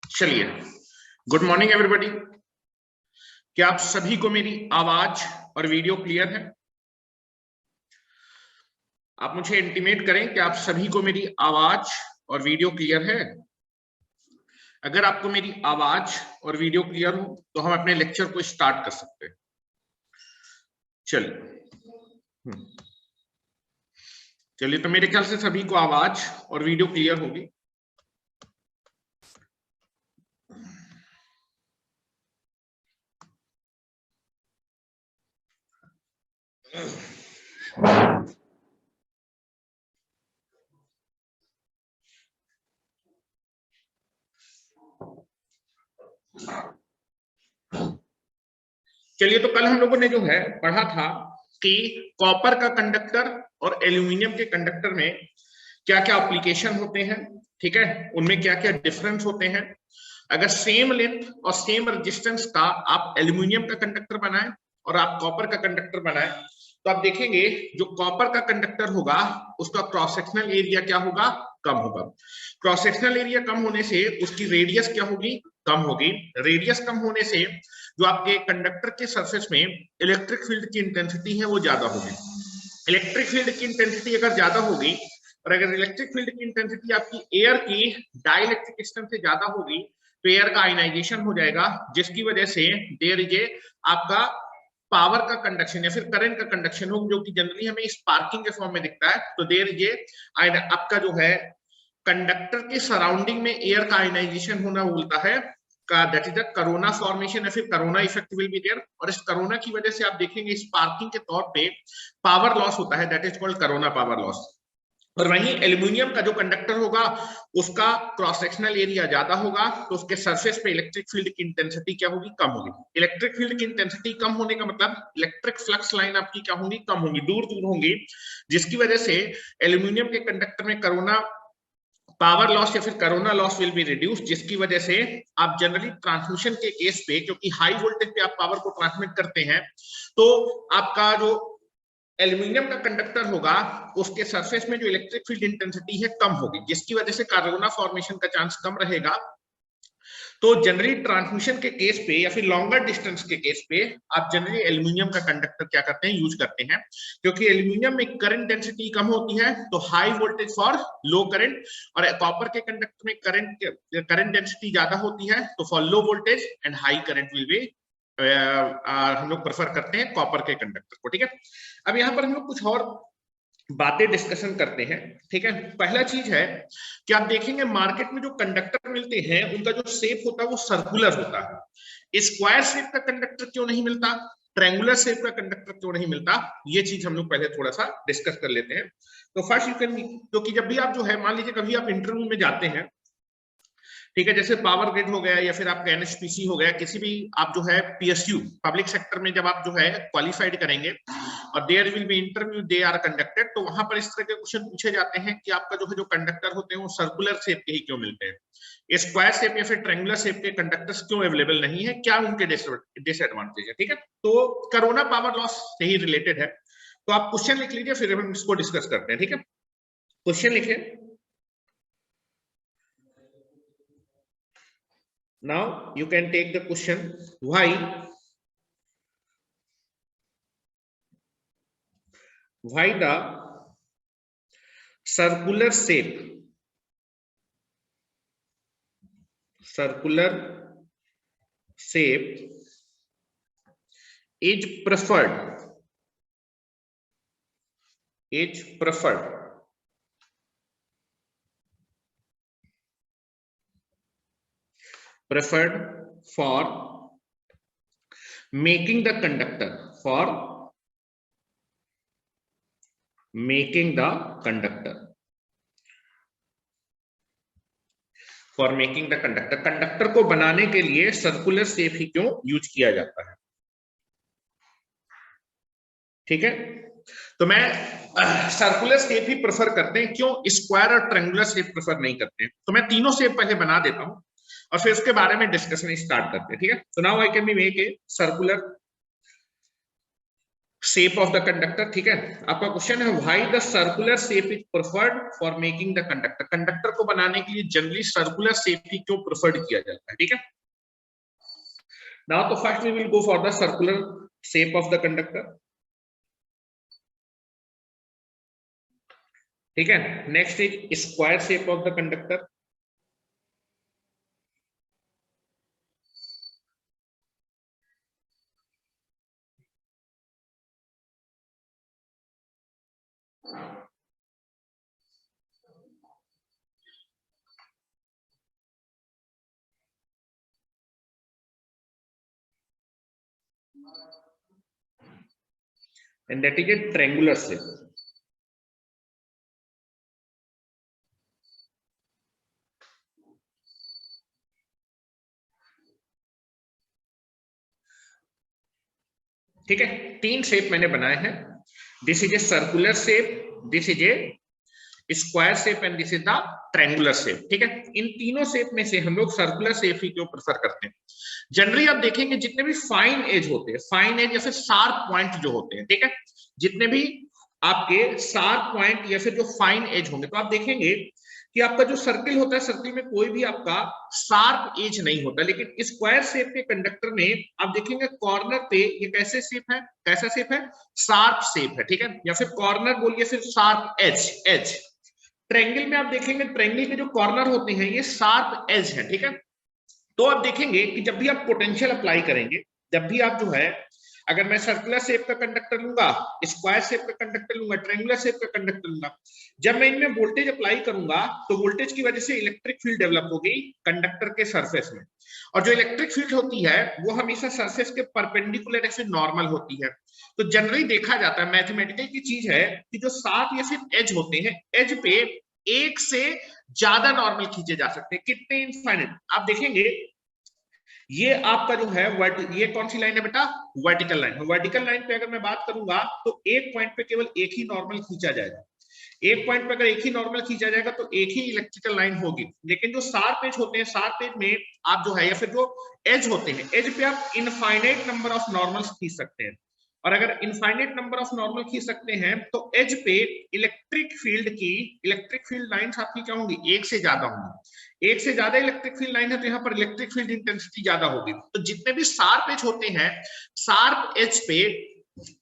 चलिए, good morning everybody. क्या आप सभी को मेरी आवाज और वीडियो क्लियर है? आप मुझे इंटीमेट करें कि आप सभी को मेरी आवाज और वीडियो क्लियर है। अगर आपको मेरी आवाज और वीडियो क्लियर हो तो हम अपने लेक्चर को स्टार्ट कर सकते हैं। चलिए, तो मेरे ख्याल से सभी को आवाज और वीडियो क्लियर होगी। चलिए, तो कल हम लोगों ने जो है पढ़ा था कि कॉपर का कंडक्टर और एल्यूमिनियम के कंडक्टर में क्या क्या एप्लीकेशन होते हैं, ठीक है, उनमें क्या क्या डिफरेंस होते हैं। अगर सेम लेंथ और सेम रेजिस्टेंस का आप एल्यूमिनियम का कंडक्टर बनाएं और आप कॉपर का कंडक्टर बनाएं तो आप देखेंगे जो कॉपर का कंडक्टर होगा उसका क्रॉस सेक्शनल एरिया क्या होगा, कम होगा। क्रॉस सेक्शनल एरिया कम होने से उसकी रेडियस क्या होगी, कम होगी। रेडियस कम होने से जो आपके कंडक्टर के सरफेस में इलेक्ट्रिक फील्ड की इंटेंसिटी है वो ज्यादा होगी। इलेक्ट्रिक फील्ड की इंटेंसिटी अगर ज्यादा होगी और अगर इलेक्ट्रिक फील्ड की इंटेंसिटी आपकी एयर की डाइलेक्ट्रिक डिस्टेंस से ज्यादा होगी तो एयर का आयनाइजेशन हो जाएगा, जिसकी वजह से देयर इज आपका पावर का कंडक्शन या फिर करंट का कंडक्शन हो, जो कि जनरली हमें स्पार्किंग के फॉर्म में दिखता है। तो देयर इज आपका जो है कंडक्टर के सराउंडिंग में एयर का आयनाइजेशन होना बोलता है का that is the corona formation या फिर corona effect will be there. और इस कोरोना की वजह से आप देखेंगे स्पार्किंग के तौर पे पावर लॉस होता है, that is called corona power loss. और वहीं एल्यूमिनियम का जो कंडक्टर होगा उसका क्रॉस सेक्शनल एरिया ज्यादा होगा तो उसके सरफेस पे इलेक्ट्रिक फील्ड की इंटेंसिटी क्या होगी, कम होगी। इलेक्ट्रिक फील्ड की इंटेंसिटी कम होने का मतलब इलेक्ट्रिक फ्लक्स लाइन आपकी क्या होंगी, कम होंगी, दूर दूर होंगी, जिसकी वजह से एल्यूमिनियम के कंडक्टर में कोरोना पावर लॉस या फिर corona loss will be reduce, जिसकी वजह से आप जनरली ट्रांसमिशन के केस पे, क्योंकि हाई वोल्टेज पे आप पावर को ट्रांसमिट करते हैं, तो आपका जो एल्यूमिनियम का कंडक्टर होगा उसके सरफेस में जो इलेक्ट्रिक फील्ड इंटेंसिटी है कम होगी, जिसकी वजह से कोरोना फॉर्मेशन का चांस कम रहेगा। तो जनरली ट्रांसमिशन के केस पे या फिर लॉन्गर डिस्टेंस के केस पे आप जनरली एल्यूमिनियम का कंडक्टर क्या करते हैं, यूज करते हैं, क्योंकि एल्यूमिनियम में करंट डेंसिटी कम होती है तो high voltage for low current, और कॉपर के कंडक्टर में करंट डेंसिटी ज्यादा होती है तो for low voltage and high current will be हम लोग प्रेफर करते हैं कॉपर के कंडक्टर को, ठीक है। अब यहाँ पर हम लोग कुछ और बातें डिस्कशन करते हैं, ठीक है। पहला चीज है कि आप देखेंगे मार्केट में जो कंडक्टर मिलते हैं उनका जो शेप होता है वो सर्कुलर होता है। स्क्वायर शेप का कंडक्टर क्यों नहीं मिलता, ट्रायंगुलर शेप का कंडक्टर क्यों नहीं मिलता, ये चीज हम लोग पहले थोड़ा सा डिस्कस कर लेते हैं। तो फर्स्ट यू कैन, क्योंकि जब भी आप जो है मान लीजिए कभी आप इंटरव्यू में जाते हैं, ठीक है, जैसे पावर ग्रिड हो गया या फिर आपका एनएचपीसी हो गया, किसी भी आप जो है पीएसयू पब्लिक सेक्टर में जब आप जो है क्वालिफाइड करेंगे और there will be interview they are conducted, तो वहां पर इस तरह के क्वेश्चन पूछे जाते हैं कि आपका जो है जो कंडक्टर होते हैं वो सर्कुलर शेप के ही क्यों मिलते हैं, स्क्वायर शेप या फिर ट्रायंगुलर शेप के कंडक्टर्स क्यों अवेलेबल नहीं है, क्या उनके डिसएडवांटेज है, ठीक है। तो कोरोना पावर लॉस से ही रिलेटेड है। तो आप क्वेश्चन लिख लीजिए फिर हम इसको डिस्कस करते हैं, ठीक है। क्वेश्चन लिखिए। Now you can take the question, why the circular shape is preferred for making the conductor, conductor को बनाने के लिए सर्कुलर शेप ही क्यों यूज किया जाता है, ठीक है। तो मैं सर्कुलर शेप ही प्रेफर करते हैं, क्यों स्क्वायर और ट्रायंगुलर शेप प्रेफर नहीं करते हैं। तो मैं तीनों शेप पहले बना देता हूं और फिर उसके बारे में डिस्कशन स्टार्ट करते हैं, ठीक है। तो now I can be make a circular shape of the conductor, ठीक है। आपका क्वेश्चन है why the circular shape is preferred for making the conductor, conductor को बनाने के लिए जनरली सर्कुलर शेप ही क्यों प्रेफर्ड किया जाता है, ठीक है। नाउ तो first we will go for the circular shape of the conductor, ठीक है। Next is square shape of the conductor, and that is a triangular shape, ठीक है। तीन शेप मैंने बनाए हैं, this is a circular shape, this is A square shape and this is the triangular shape, ठीक है। इन तीनों शेप में से हम लोग सर्कुलर शेप ही क्यों प्रेफर करते हैं। जनरली आप देखेंगे जितने भी फाइन एज होते हैं, फाइन एज या फिर शार्प पॉइंट जो होते हैं, ठीक है, जितने भी आपके शार्प पॉइंट या फिर जो फाइन एज होंगे, तो आप देखेंगे कि आपका जो सर्किल होता है, सर्किल में कोई भी आपका शार्प एज नहीं होता, लेकिन स्क्वायर शेप के कंडक्टर में आप देखेंगे कॉर्नर पे ये कैसे शेप है, कैसा शेप है, शार्प शेप है, ठीक है, या फिर कॉर्नर बोलिए फिर शार्प एज, एज। ट्रायंगल में आप देखेंगे ट्रायंगल के जो कॉर्नर होते हैं ये शार्प एज है, ठीक है। तो आप देखेंगे कि जब भी आप पोटेंशियल अप्लाई करेंगे, जब भी आप जो है, अगर मैं सर्कुलर शेप का कंडक्टर लूंगा, स्क्वायर शेप का कंडक्टर लूंगा, ट्रायंगुलर शेप का कंडक्टर लूंगा, जब मैं इनमें वोल्टेज अप्लाई करूंगा तो वोल्टेज की वजह से इलेक्ट्रिक फील्ड डेवलप होगी कंडक्टर के सरफेस में, और जो इलेक्ट्रिक फील्ड होती है वो हमेशा सरफेस के परपेंडिकुलर ऐसे नॉर्मल होती है। तो जनरली देखा जाता है, मैथमेटिकल की चीज है कि जो शार्प या फिर एज होते हैं, एज पे एक से ज्यादा नॉर्मल खींचे जा सकते हैं, कितने, इनफाइनाइट। आप देखेंगे ये आपका जो है ये कौन सी लाइन है बेटा, वर्टिकल लाइन। वर्टिकल लाइन पे अगर मैं बात करूंगा तो एक पॉइंट पे केवल एक ही नॉर्मल खींचा जाएगा, एक पॉइंट पे अगर एक ही नॉर्मल खींचा जाएगा तो एक ही इलेक्ट्रिकल लाइन होगी। लेकिन जो शार्प एज होते हैं, शार्प एज में आप जो है या फिर जो एज होते हैं, एज पे आप इनफाइनाइट नंबर ऑफ नॉर्मल्स खींच सकते हैं, और अगर इनफाइनाइट नंबर ऑफ नॉर्मल खींच सकते हैं तो एज पे इलेक्ट्रिक फील्ड लाइंस आपकी क्या होंगी, एक से ज्यादा होंगी। एक से ज्यादा इलेक्ट्रिक फील्ड लाइन है तो यहाँ पर इलेक्ट्रिक फील्ड इंटेंसिटी ज्यादा होगी। तो जितने भी शार्प एज होते हैं, शार्प एज पे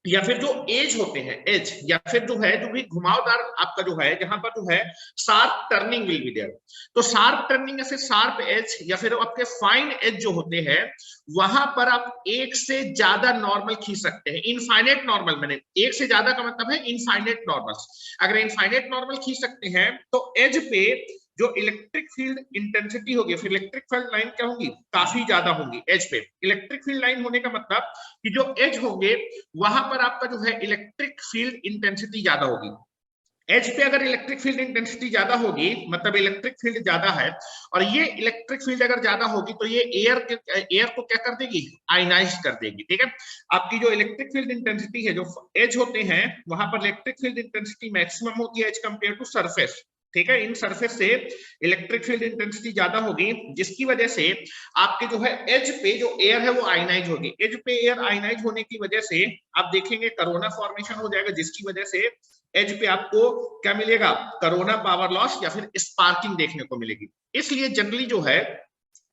या फिर जो एज होते हैं, एज या फिर जो है जो भी घुमावदार आपका जो है, जहां पर जो है sharp turning will be there. तो शार्प टर्निंग या फिर शार्प एज या फिर आपके फाइन एज जो होते हैं, वहां पर आप एक से ज्यादा नॉर्मल खींच सकते हैं, इनफाइनाइट नॉर्मल। मैंने एक से ज्यादा का मतलब है इनफाइनाइट नॉर्मल। अगर इनफाइनाइट नॉर्मल खींच सकते हैं तो एज पे जो इलेक्ट्रिक फील्ड इंटेंसिटी होगी, फिर इलेक्ट्रिक फील्ड लाइन क्या होगी, काफी ज्यादा होंगी एज पे। इलेक्ट्रिक फील्ड लाइन होने का मतलब कि जो एज होंगे वहां पर आपका जो है इलेक्ट्रिक फील्ड इंटेंसिटी ज्यादा होगी। एज पे अगर इलेक्ट्रिक फील्ड इंटेंसिटी ज्यादा होगी मतलब इलेक्ट्रिक फील्ड ज्यादा है, और ये इलेक्ट्रिक फील्ड अगर ज्यादा होगी तो ये एयर को क्या कर देगी, आयनाइज कर देगी, ठीक है। आपकी जो इलेक्ट्रिक फील्ड इंटेंसिटी है, जो एज होते हैं वहां पर इलेक्ट्रिक फील्ड इंटेंसिटी मैक्सिमम होती है एज कंपेयर टू सरफेस, ठीक है। इन सरफेस से इलेक्ट्रिक फील्ड इंटेंसिटी ज्यादा होगी, जिसकी वजह से आपके जो है एज पे जो एयर है वो आयनाइज होगी। एज पे एयर आयनाइज होने की वजह से आप देखेंगे कोरोना फॉर्मेशन हो जाएगा, जिसकी वजह से एज पे आपको क्या मिलेगा, कोरोना पावर लॉस या फिर स्पार्किंग देखने को मिलेगी। इसलिए जनरली जो है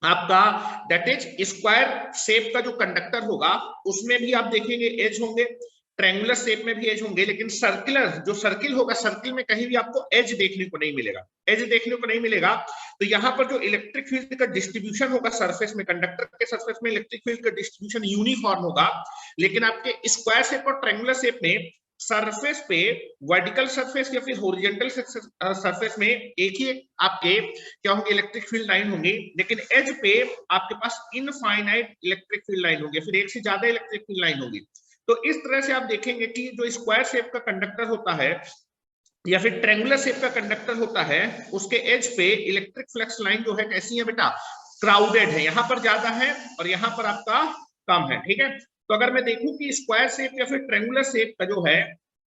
आपका दैट इज स्क्वायर शेप का जो कंडक्टर होगा उसमें भी आप देखेंगे एज होंगे, ट्रायंगुलर शेप में भी एज होंगे, लेकिन सर्कुलर जो सर्किल होगा, सर्किल में कहीं भी आपको एज देखने को नहीं मिलेगा, एज देखने को नहीं मिलेगा। तो यहाँ पर जो इलेक्ट्रिक फील्ड का डिस्ट्रीब्यूशन होगा सरफेस में, कंडक्टर के सरफेस में इलेक्ट्रिक फील्ड का डिस्ट्रीब्यूशन यूनिफॉर्म होगा, लेकिन आपके स्क्वायर शेप और ट्रायंगुलर शेप में सरफेस पे वर्टिकल सरफेस या फिर हॉरिजॉन्टल सरफेस में एक ही आपके क्या होंगे, इलेक्ट्रिक फील्ड लाइन होंगी, लेकिन एज पे आपके पास इनफाइनाइट इलेक्ट्रिक फील्ड लाइन होगी, फिर एक से ज्यादा इलेक्ट्रिक फील्ड लाइन होगी। तो इस तरह से आप देखेंगे कि जो स्क्वायर शेप का कंडक्टर होता है या फिर ट्रायंगुलर शेप का कंडक्टर होता है, उसके एज पे इलेक्ट्रिक फ्लक्स लाइन जो है कैसी है बेटा, क्राउडेड है, यहाँ पर ज्यादा है और यहाँ पर आपका कम है, ठीक है। तो अगर मैं देखूं कि स्क्वायर शेप या फिर ट्रायंगुलर शेप का जो है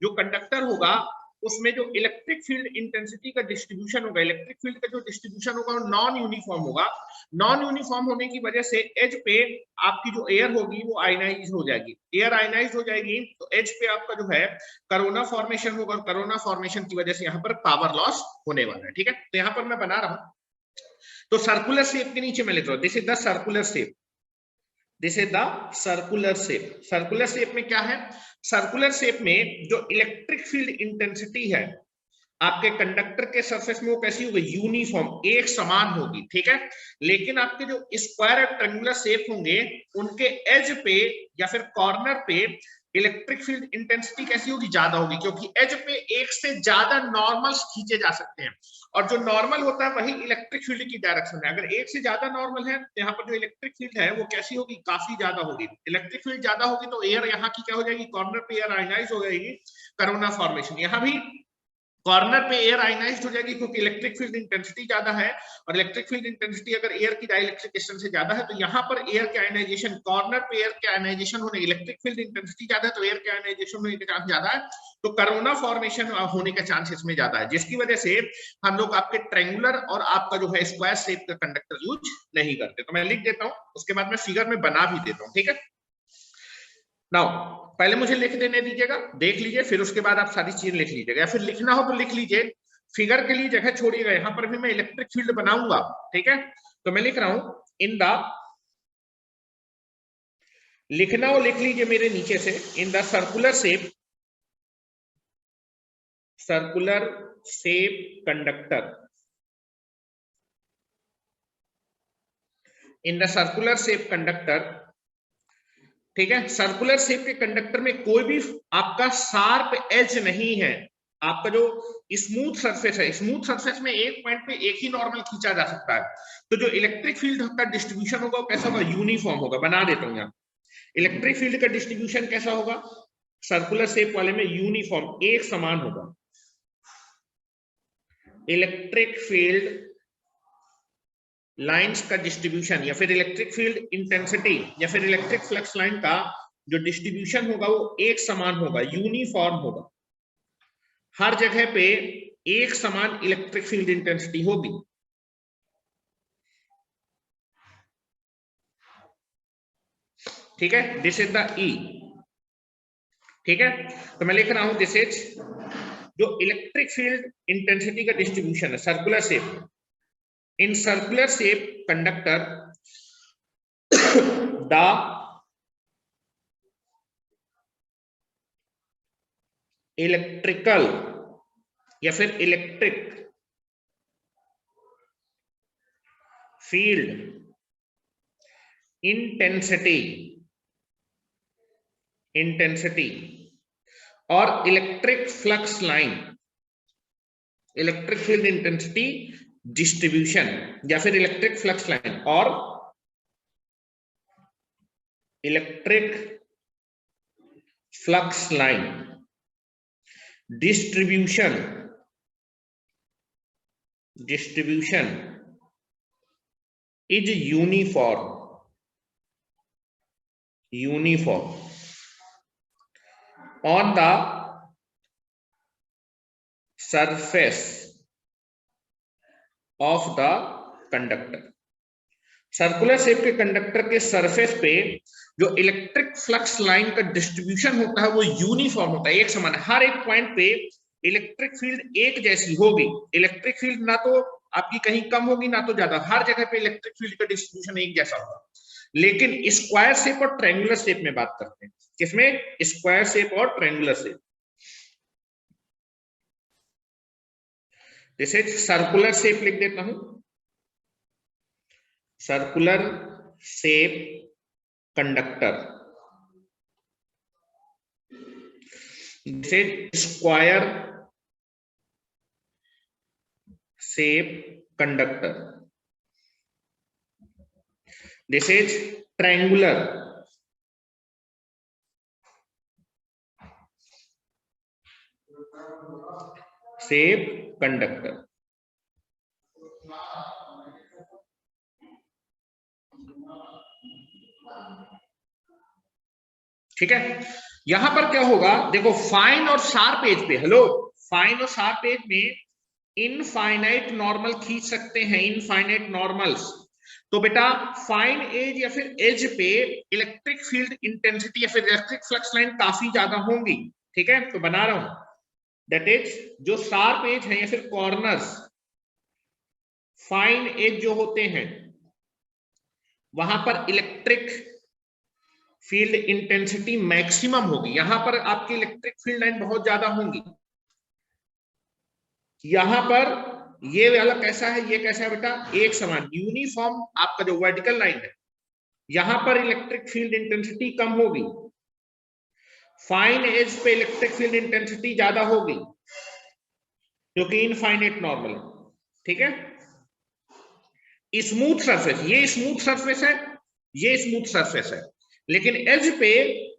जो कंडक्टर होगा उसमें जो इलेक्ट्रिक फील्ड इंटेंसिटी का डिस्ट्रीब्यूशन होगा, इलेक्ट्रिक फील्ड का जो डिस्ट्रीब्यूशन होगा वो नॉन यूनिफॉर्म होगा। नॉन यूनिफॉर्म होने की वजह से एज पे आपकी जो एयर होगी वो आयनाइज हो जाएगी। एयर आयनाइज हो जाएगी तो एज पे आपका जो है कोरोना फॉर्मेशन होगा, और कोरोना फॉर्मेशन की वजह से यहाँ पर पावर लॉस होने वाला है। ठीक है, तो यहाँ पर मैं बना रहा हूं, तो सर्कुलर शेप के नीचे मैं लिख रहा हूं this is the circular shape, this is the circular shape. Circular shape में क्या है, सर्कुलर शेप में जो इलेक्ट्रिक फील्ड इंटेंसिटी है आपके कंडक्टर के सरफेस में वो कैसी होगी, यूनिफॉर्म, एक समान होगी। ठीक है, लेकिन आपके जो स्क्वायर और ट्रायंगुलर शेप होंगे उनके एज पे या फिर कॉर्नर पे इलेक्ट्रिक फील्ड इंटेंसिटी कैसी होगी, ज्यादा होगी, क्योंकि एज पे एक से ज्यादा नॉर्मल्स खींचे जा सकते हैं, और जो नॉर्मल होता है वही इलेक्ट्रिक फील्ड की डायरेक्शन है। अगर एक से ज्यादा नॉर्मल है तो यहाँ पर जो इलेक्ट्रिक फील्ड है वो कैसी होगी, काफी ज्यादा होगी। इलेक्ट्रिक फील्ड ज्यादा होगी तो एयर यहाँ की क्या हो जाएगी, कॉर्नर पे एयर आयनाइज हो जाएगी, कोरोना फॉर्मेशन। यहाँ भी कॉर्नर पे एयर आयनाइज्ड हो जाएगी क्योंकि इलेक्ट्रिक फील्ड इंटेंसिटी ज्यादा है, और इलेक्ट्रिक फील्ड इंटेंसिटी अगर एयर की डाइलेक्ट्रिकेशन से ज्यादा है तो यहाँ पर एयर के आयनाइजेशन, कॉर्नर पे एयर के आयनाइजेशन होने, इलेक्ट्रिक फील्ड इंटेंसिटी ज्यादा है तो एयर के आयनाइजेशन होने का चांस ज्यादा है, तो कोरोना फॉर्मेशन होने का चांस इसमें ज्यादा है, जिसकी वजह से हम लोग आपके ट्रायंगुलर और आपका जो है स्क्वायर शेप का कंडक्टर यूज नहीं करते। तो मैं लिख देता हूं, उसके बाद मैं फिगर में बना भी देता हूं। ठीक है, नाउ पहले मुझे लिख देने दीजिएगा, देख लीजिए, फिर उसके बाद आप सारी चीजें लिख लीजिएगा, या फिर लिखना हो तो लिख लीजिए, फिगर के लिए जगह छोड़िएगा। यहां पर भी मैं इलेक्ट्रिक फील्ड बनाऊंगा। ठीक है, तो मैं लिख रहा हूं इन द, लिखना हो लिख लीजिए मेरे नीचे से, in the circular shape, circular shape conductor, in the circular shape conductor. ठीक है, सर्कुलर शेप के कंडक्टर में कोई भी आपका शार्प एज नहीं है, आपका जो स्मूथ सरफेस है, स्मूथ सरफेस में एक पॉइंट पे एक ही नॉर्मल खींचा जा सकता है, तो जो इलेक्ट्रिक फील्ड का डिस्ट्रीब्यूशन होगा वो कैसा होगा, यूनिफॉर्म होगा। बना देता हूं यहां, इलेक्ट्रिक फील्ड का डिस्ट्रीब्यूशन कैसा होगा सर्कुलर शेप वाले में, यूनिफॉर्म, एक समान होगा। इलेक्ट्रिक फील्ड लाइंस का डिस्ट्रीब्यूशन या फिर इलेक्ट्रिक फील्ड इंटेंसिटी या फिर इलेक्ट्रिक फ्लक्स लाइन का जो डिस्ट्रीब्यूशन होगा वो एक समान होगा, यूनिफॉर्म होगा। हर जगह पे एक समान इलेक्ट्रिक फील्ड इंटेंसिटी होगी। ठीक है, दिस इज द ई। ठीक है, तो मैं लिख रहा हूं दिस इज जो इलेक्ट्रिक फील्ड इंटेंसिटी का डिस्ट्रीब्यूशन है circular shape, in circular shape conductor the electrical या फिर इलेक्ट्रिक फील्ड इंटेंसिटी, इंटेंसिटी और electric flux line, electric field intensity distribution या फिर इलेक्ट्रिक फ्लक्स लाइन और electric flux line distribution, distribution is uniform, uniform on the surface of the conductor. Circular shape के conductor के surface पे जो electric flux line का distribution होता है वो यूनिफॉर्म होता है, एक समान। हर एक पॉइंट पे इलेक्ट्रिक फील्ड एक जैसी होगी, इलेक्ट्रिक फील्ड ना तो आपकी कहीं कम होगी ना तो ज्यादा, हर जगह पे इलेक्ट्रिक फील्ड का डिस्ट्रीब्यूशन एक जैसा होगा। लेकिन स्क्वायर शेप और ट्रायंगुलर शेप में बात करते हैं, किसमें, स्क्वायर शेप और ट्रायंगुलर शेप। जैसे सर्कुलर शेप लिख देता हूं, सर्कुलर शेप कंडक्टर, जैसे square shape conductor, this is triangular shape conductor. ठीक है, यहां पर क्या होगा, देखो फाइन और शार्प एज पे, हेलो, फाइन और शार्प एज में इनफाइनाइट नॉर्मल खींच सकते हैं, इनफाइनाइट नॉर्मल्स। तो बेटा फाइन एज या फिर एज पे इलेक्ट्रिक फील्ड इंटेंसिटी या फिर इलेक्ट्रिक फ्लक्स लाइन काफी ज्यादा होंगी, ठीक है। तो बना रहा हूं, दैट इज जो शार्प एज है या फिर कॉर्नर्स, फाइन एज जो होते हैं वहां पर इलेक्ट्रिक फील्ड इंटेंसिटी मैक्सिमम होगी, यहां पर आपकी इलेक्ट्रिक फील्ड लाइन बहुत ज्यादा होंगी। यहां पर ये वाला कैसा है, ये कैसा है बेटा, एक समान यूनिफॉर्म आपका जो वर्टिकल लाइन है, यहां पर इलेक्ट्रिक फील्ड इंटेंसिटी कम होगी, फाइन एज पे इलेक्ट्रिक फील्ड इंटेंसिटी ज्यादा होगी क्योंकि इनफाइनाइट नॉर्मल है, ठीक है। स्मूथ सरफेस, ये स्मूथ सरफेस है, ये स्मूथ सरफेस है, लेकिन एज पे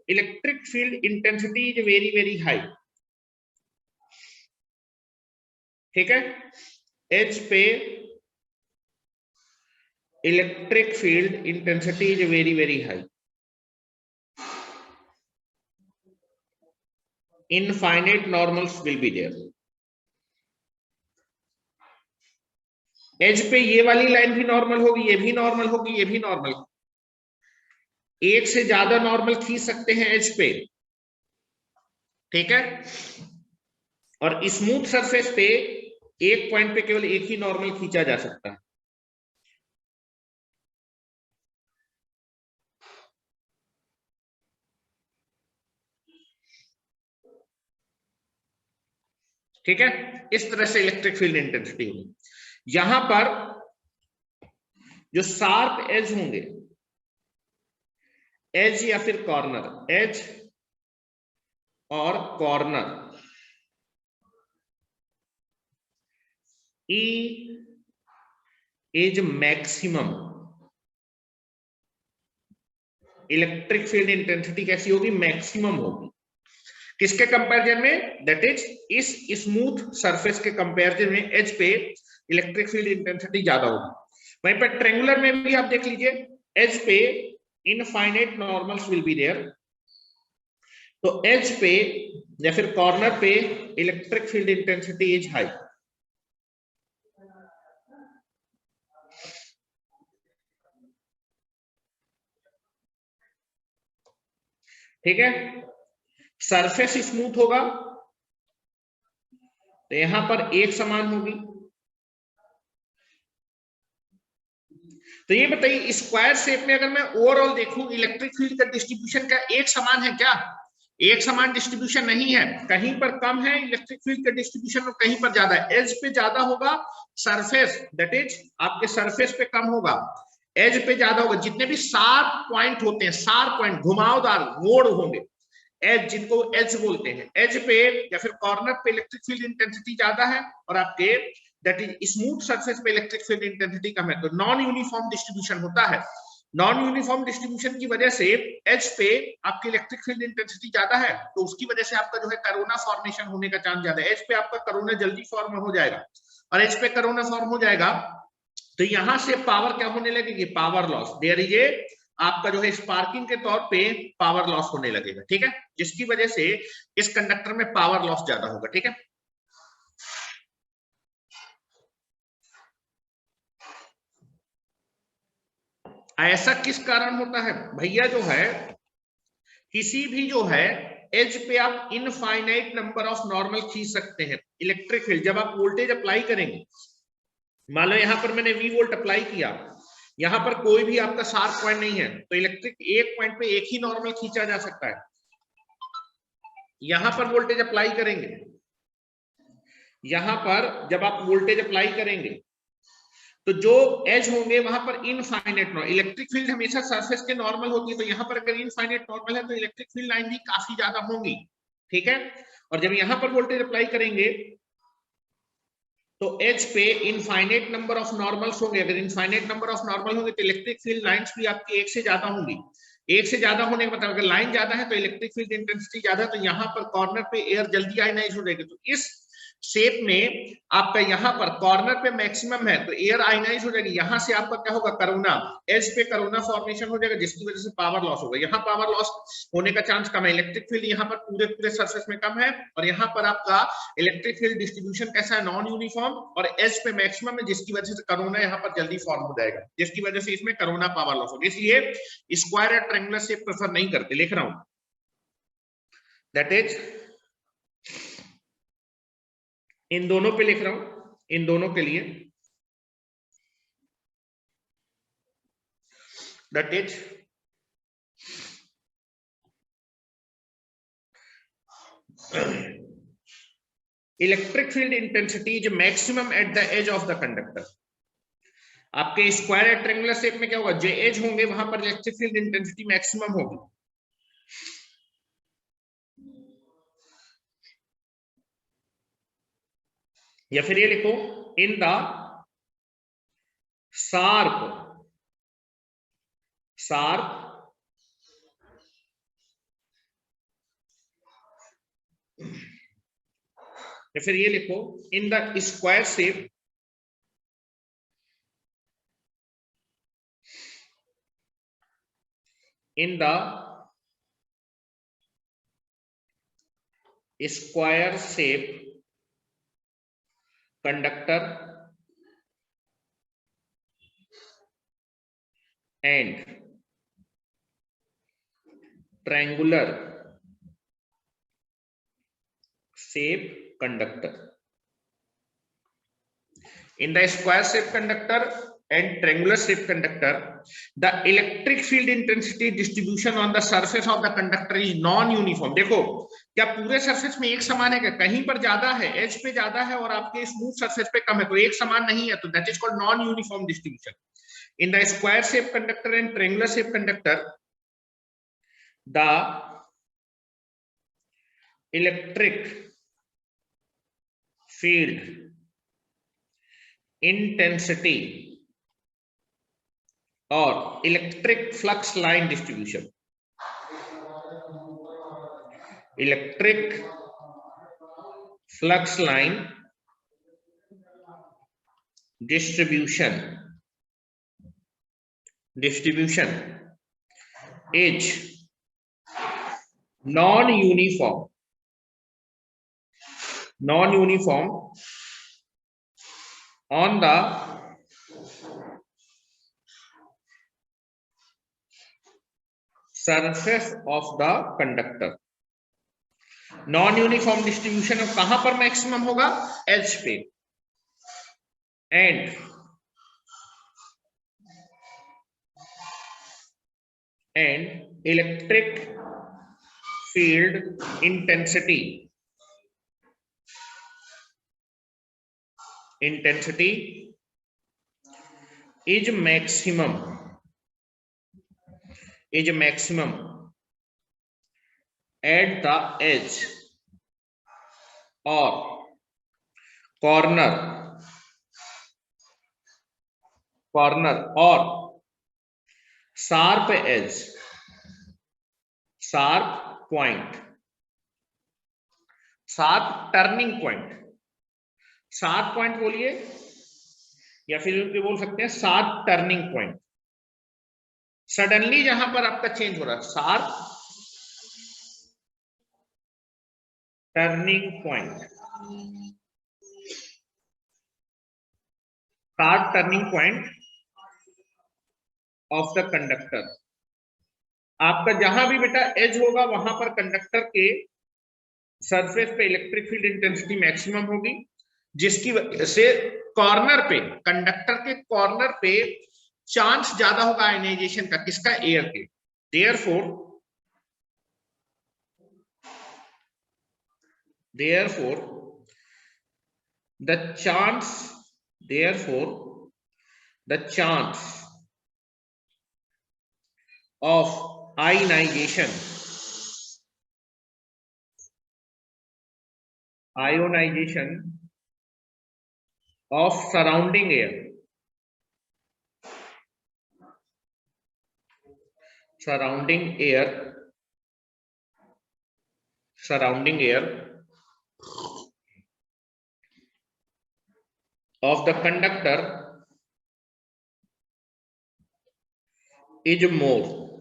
electric field intensity is very very high, ठीक है। एज पे electric field intensity is very very high, infinite normals will be there. Edge पे ये वाली लाइन भी नॉर्मल होगी, ये भी नॉर्मल होगी, ये भी नॉर्मल, एक से ज्यादा नॉर्मल खींच सकते हैं एज पे, ठीक है। और स्मूथ सरफेस पे एक पॉइंट पे केवल एक ही नॉर्मल खींचा जा सकता है, ठीक है। इस तरह से इलेक्ट्रिक फील्ड इंटेंसिटी होगी। यहां पर जो शार्प एज होंगे, एज या फिर कॉर्नर, एज और corner, E is maximum, electric field intensity कैसी होगी, मैक्सिमम होगी, किसके कंपैरिजन में, दैट इज इस स्मूथ सरफेस के कंपैरिजन में एज पे इलेक्ट्रिक फील्ड इंटेंसिटी ज्यादा होगी। वहीं पर ट्रायंगुलर में भी आप देख लीजिए, एज पे infinite normals will be there, तो एज पे या फिर कॉर्नर पे electric field intensity is high, ठीक है। सरफेस स्मूथ होगा तो यहां पर एक समान होगी। तो ये बताइए स्क्वायर शेप में अगर मैं ओवरऑल देखूं इलेक्ट्रिक फील्ड का डिस्ट्रीब्यूशन क्या एक समान है क्या, एक समान डिस्ट्रीब्यूशन नहीं है, कहीं पर कम है इलेक्ट्रिक फील्ड का डिस्ट्रीब्यूशन और कहीं पर ज्यादा है। एज पे ज्यादा होगा, सरफेस दैट इज आपके सरफेस पे कम होगा, एज पे ज्यादा होगा। जितने भी शार्प पॉइंट होते हैं, शार्प पॉइंट घुमावदार मोड़ होंगे, एज जिनको एज बोलते हैं, एज पे या फिर कॉर्नर पे इलेक्ट्रिक फील्ड इंटेंसिटी ज्यादा है और आपके दैट इज स्मूथ सरफेस पे इलेक्ट्रिक फील्ड इंटेंसिटी कम है। तो नॉन यूनिफॉर्म डिस्ट्रीब्यूशन होता है। नॉन यूनिफॉर्म डिस्ट्रीब्यूशन की वजह से एज पे आपकी इलेक्ट्रिक फील्ड इंटेंसिटी ज्यादा है, तो उसकी वजह से आपका जो है कोरोना फॉर्मेशन होने का चांस ज्यादा है। एज पे आपका कोरोना जल्दी फॉर्म हो जाएगा, और एज पे कोरोना फॉर्म हो जाएगा तो यहां से पावर क्या होने लगेगी, power loss, there is a आपका जो है स्पार्किंग के तौर पे पावर लॉस होने लगेगा, ठीक है, जिसकी वजह से इस कंडक्टर में पावर लॉस ज्यादा होगा, ठीक है। ऐसा किस कारण होता है भैया, जो है किसी भी जो है एज पे आप इनफाइनाइट नंबर ऑफ नॉर्मल खींच सकते हैं इलेक्ट्रिक फील्ड। जब आप वोल्टेज अप्लाई करेंगे, मान लो यहां पर मैंने V वोल्ट अप्लाई किया, यहां पर कोई भी आपका शार्प पॉइंट नहीं है, तो इलेक्ट्रिक एक पॉइंट पे एक ही नॉर्मल खींचा जा सकता है। यहां पर वोल्टेज अप्लाई करेंगे, यहां पर जब आप वोल्टेज अप्लाई करेंगे तो जो एज होंगे वहां पर इनफाइनाइट नॉर्मल, इलेक्ट्रिक फील्ड हमेशा सरफेस के नॉर्मल होती है, तो यहां पर अगर इनफाइनाइट नॉर्मल है तो इलेक्ट्रिक फील्ड लाइन भी काफी ज्यादा होंगी, ठीक है। और जब यहां पर वोल्टेज अप्लाई करेंगे तो एज पे इनफाइनाइट नंबर ऑफ नॉर्मल्स होंगे, अगर इनफाइनाइट नंबर ऑफ नॉर्मल होंगे तो इलेक्ट्रिक फील्ड लाइंस भी आपकी एक से ज्यादा होंगी। एक से ज्यादा होने का मतलब अगर लाइन ज्यादा है तो इलेक्ट्रिक फील्ड इंटेंसिटी ज्यादा है, तो यहां पर कॉर्नर पे एयर जल्दी आयनाइज हो जाएगी। तो इस शेप में आपका यहाँ पर कॉर्नर पे मैक्सिमम है तो एयर आयनाइज हो जाएगी, यहां से आपका क्या होगा, कोरोना, एज पे कोरोना फॉर्मेशन हो जाएगा जिसकी वजह से पावर लॉस होगा। यहाँ पावर लॉस होने का चांस कम है, इलेक्ट्रिक फील्ड यहाँ पर पूरे पूरे सरफेस में कम है, और यहाँ पर आपका इलेक्ट्रिक फील्ड डिस्ट्रीब्यूशन कैसा है, नॉन यूनिफॉर्म, और एज पे मैक्सिमम है जिसकी वजह से कोरोना यहाँ पर जल्दी फॉर्म हो जाएगा, जिसकी वजह से इसमें कोरोना पावर लॉस होगा। इसलिए स्क्वायर या ट्रायंगुलर शेप प्रेफर नहीं करते। लिख रहा हूं, दैट इज इन दोनों पे लिख रहा हूं, इन दोनों के लिए that is electric field intensity is maximum at the edge of the conductor. आपके स्क्वायर या ट्रायंगुलर शेप में क्या होगा, जो एज होंगे वहां पर इलेक्ट्रिक फील्ड इंटेंसिटी मैक्सिमम होगी। या फिर ये लिखो, इन द शार्प या फिर ये लिखो, in the square shape in the square shape conductor and triangular shape conductor. In the square shape conductor and triangular shape conductor, the electric field intensity distribution on the surface of the conductor is non-uniform. देखो क्या पूरे surface में एक समान है, क्या कहीं पर ज्यादा है, एज पे ज्यादा है और आपके स्मूथ सरफेस पे कम है, तो एक समान नहीं है, तो that is called non uniform distribution. In the square shape conductor and triangular shape conductor, the electric field intensity or electric flux line distribution, electric flux line distribution is non-uniform on the surface of the conductor. Non uniform distribution कहां पर maximum होगा, as पे, and electric field intensity is maximum at the edge or corner or sharp edge, sharp turning point. Sharp point बोलिए या फिर बोल सकते हैं शार्प टर्निंग पॉइंट. सडनली जहां पर आपका चेंज हो रहा है, sharp turning point, sharp turning point of the conductor. आपका जहां भी बेटा एज होगा वहां पर कंडक्टर के सरफेस पे इलेक्ट्रिक फील्ड इंटेंसिटी मैक्सिमम होगी, जिसकी वजह से कॉर्नर पे, कंडक्टर के कॉर्नर पे चांस ज्यादा होगा आयनाइजेशन का, किसका, एयर के. therefore the chance of ionization of surrounding air of the conductor is more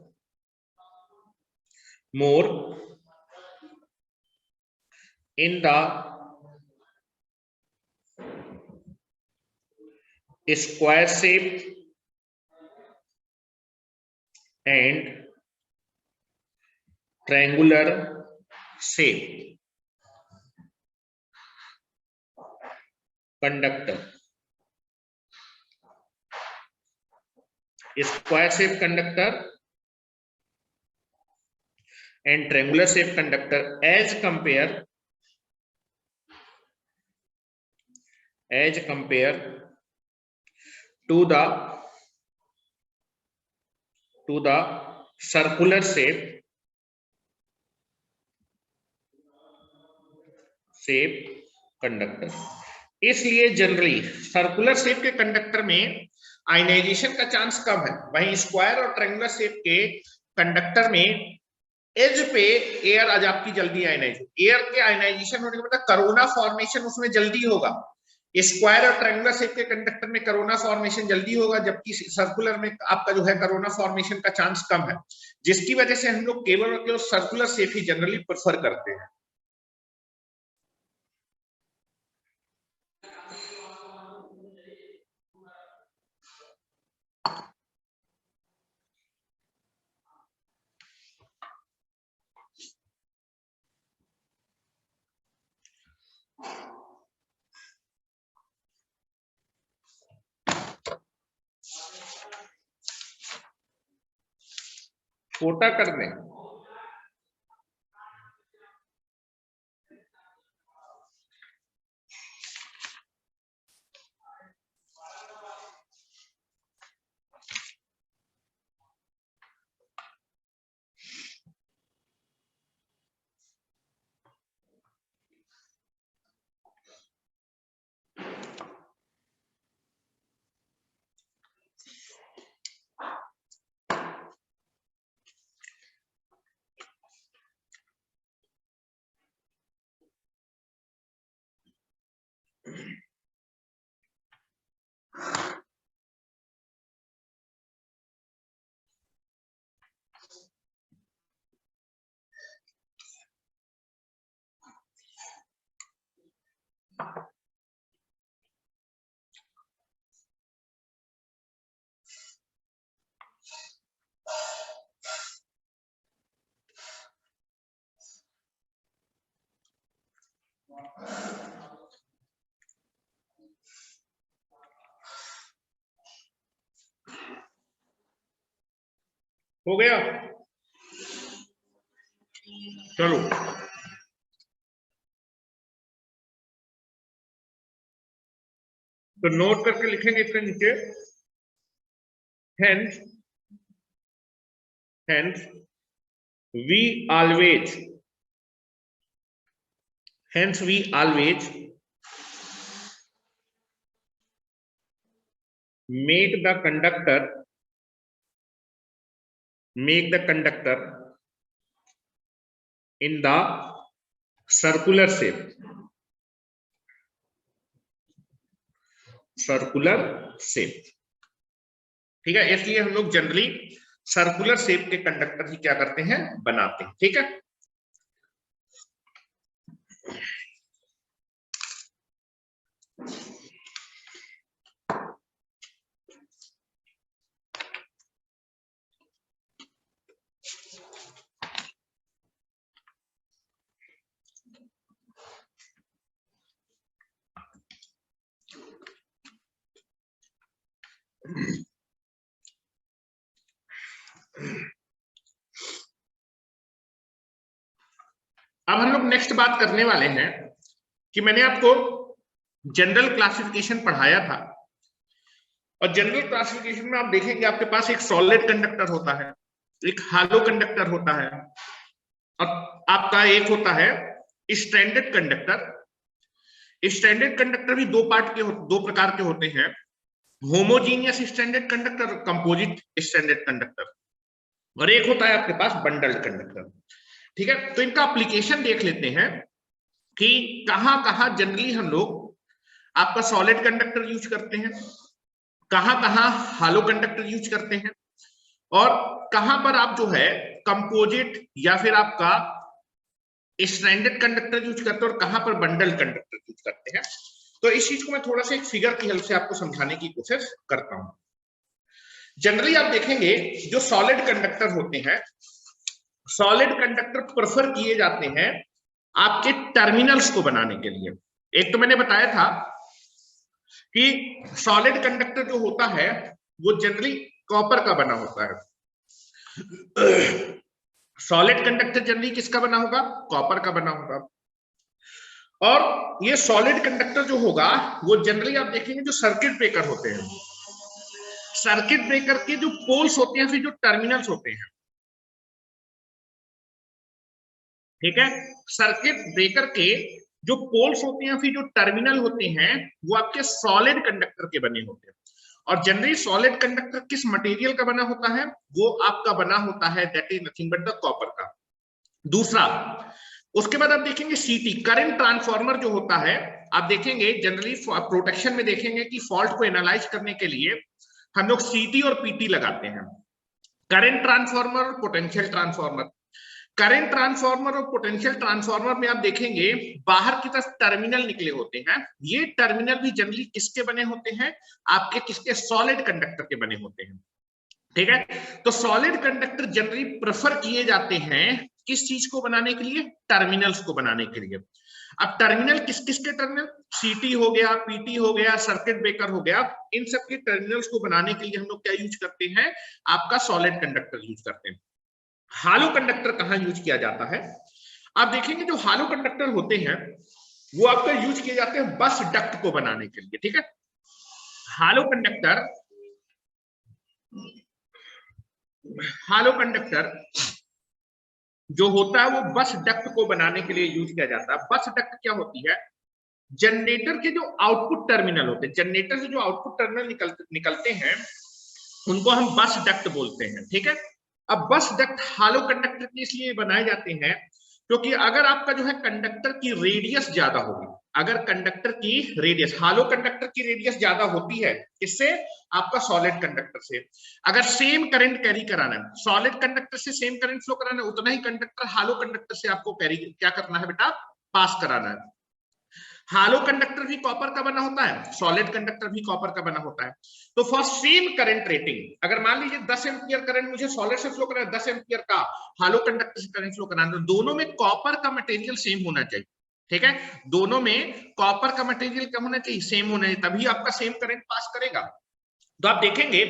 in the square shape and triangular shape conductor. Square shape conductor and triangular shape conductor as compare to the circular shape conductor. इसलिए generally circular shape के conductor में ionization का chance कम है, वहीं square और triangular shape के conductor में as पे एयर आज आपकी जल्दी आयनाइज, एयर के आयनाइजेशन होने के मतलब कोरोना फॉर्मेशन उसमें जल्दी होगा. स्क्वायर और ट्रायंगुलर शेप के कंडक्टर में कोरोना फॉर्मेशन जल्दी होगा, जबकि सर्कुलर में आपका जो है कोरोना फॉर्मेशन का चांस कम है, जिसकी वजह से हम लोग केवल और केवल सर्कुलर शेप ही जनरली प्रेफर करते हैं. छोटा कर दें. हो गया. चलो तो नोट करके लिखेंगे इसके नीचे. hence we always make the conductor in the circular shape. ठीक है, इसलिए हम लोग जनरली सर्कुलर शेप के कंडक्टर ही क्या करते हैं, बनाते हैं. ठीक है. अब हम लोग नेक्स्ट बात करने वाले हैं कि मैंने आपको जनरल क्लासिफिकेशन पढ़ाया था, और जनरल क्लासिफिकेशन में आप देखेंगे आपके पास एक सॉलिड कंडक्टर होता है, एक हालो कंडक्टर होता है, और आपका एक होता है स्ट्रैंडेड कंडक्टर. स्ट्रैंडेड कंडक्टर भी दो प्रकार के होते हैं, homogeneous stranded conductor, composite stranded conductor, और एक होता है आपके पास बंडल्ड कंडक्टर. ठीक है, तो इनका एप्लीकेशन देख लेते हैं कि कहां कहां जनरली हम लोग आपका सॉलिड कंडक्टर यूज करते हैं, कहां कहां हालो कंडक्टर यूज करते हैं, और कहां पर आप जो है कंपोजिट या फिर आपका स्ट्रैंडेड कंडक्टर यूज करते हैं, और कहां पर बंडल कंडक्टर यूज करते हैं। तो इस चीज को मैं थोड़ा सा एक फिगर की हेल्प से आपको समझाने की कोशिश करता हूं। जनरली आप देखेंगे जो सॉलिड कंडक्टर होते हैं, सॉलिड कंडक्टर प्रेफर किए जाते हैं आपके टर्मिनल्स को बनाने के लिए। एक तो मैंने बताया था कि सॉलिड कंडक्टर जो होता है वो जनरली कॉपर का बना होता है। सॉलिड कंडक्टर जनरली किसका बना होगा? कॉपर का बना होगा। और ये सॉलिड कंडक्टर जो होगा वो जनरली आप देखेंगे जो सर्किट ब्रेकर होते हैं, सर्किट ब्रेकर के जो पोल्स होते हैं, फिर जो टर्मिनल्स होते हैं, ठीक है, सर्किट ब्रेकर के जो पोल्स होते हैं फिर जो टर्मिनल होते हैं वो आपके सॉलिड कंडक्टर के बने होते हैं। और जनरली सॉलिड कंडक्टर किस मटेरियल का बना होता है? वो आपका बना होता है that is nothing but the copper का। दूसरा, उसके बाद आप देखेंगे सीटी करंट ट्रांसफार्मर जो होता है, आप देखेंगे जनरली प्रोटेक्शन में देखेंगे कि फॉल्ट को एनालाइज करने के लिए हम लोग सीटी और पीटी लगाते हैं, करंट ट्रांसफार्मर और पोटेंशियल ट्रांसफार्मर। करंट ट्रांसफार्मर और पोटेंशियल ट्रांसफार्मर में आप देखेंगे बाहर की तरफ टर्मिनल निकले होते हैं, ये टर्मिनल भी जनरली किसके बने होते हैं? आपके किसके? सॉलिड कंडक्टर के बने होते हैं, ठीक है। तो सॉलिड कंडक्टर जनरली प्रेफर किए जाते हैं किस चीज को बनाने के लिए? टर्मिनल्स को बनाने के लिए। अब टर्मिनल किस किस के टर्मिनल? सीटी हो गया, पीटी हो गया, सर्किट ब्रेकर हो गया, इन सब के टर्मिनल्स को बनाने के लिए हम लोग क्या यूज करते हैं? आपका सॉलिड कंडक्टर यूज करते हैं। हालो कंडक्टर कहां यूज किया जाता है? आप देखेंगे जो हालो कंडक्टर होते हैं वो आपका यूज किए जाते हैं बस डक्ट को बनाने के लिए, ठीक है। हालो कंडक्टर, हालो कंडक्टर जो होता है वो बस डक्ट को बनाने के लिए यूज किया जाता है। बस डक्ट क्या होती है? जनरेटर के जो आउटपुट टर्मिनल होते हैं, जनरेटर से जो आउटपुट टर्मिनल निकलते हैं उनको हम बस डक्ट बोलते हैं, ठीक है। अब बस डक्ट हालो कंडक्टर के इसलिए बनाए जाते हैं क्योंकि अगर आपका जो है कंडक्टर की रेडियस ज्यादा होगी, अगर कंडक्टर की रेडियस, हालो कंडक्टर की रेडियस ज्यादा होती है किससे? आपका सॉलिड कंडक्टर से। अगर सेम करंट कैरी कराना है, सॉलिड कंडक्टर से सेम करंट फ्लो कराना है, उतना ही कंडक्टर हालो कंडक्टर से आपको कैरी क्या करना है बेटा? पास कराना है। हालो कंडक्टर भी कॉपर का बना होता है, सॉलिड कंडक्टर भी कॉपर का बना होता है। तो फॉर सेम करंट रेटिंग, अगर मान लीजिए 10 एम्पियर करंट मुझे सॉलिड से फ्लो करना है, 10 एम्पियर का हालो कंडक्टर से करंट फ्लो कराना है, तो दोनों में कॉपर का मटेरियल सेम होना चाहिए, ठीक है। दोनों में कॉपर का मटेरियल क्या होना चाहिए? सेम होना चाहिए, तभी आपका सेम करंट पास करेगा। तो आप देखेंगे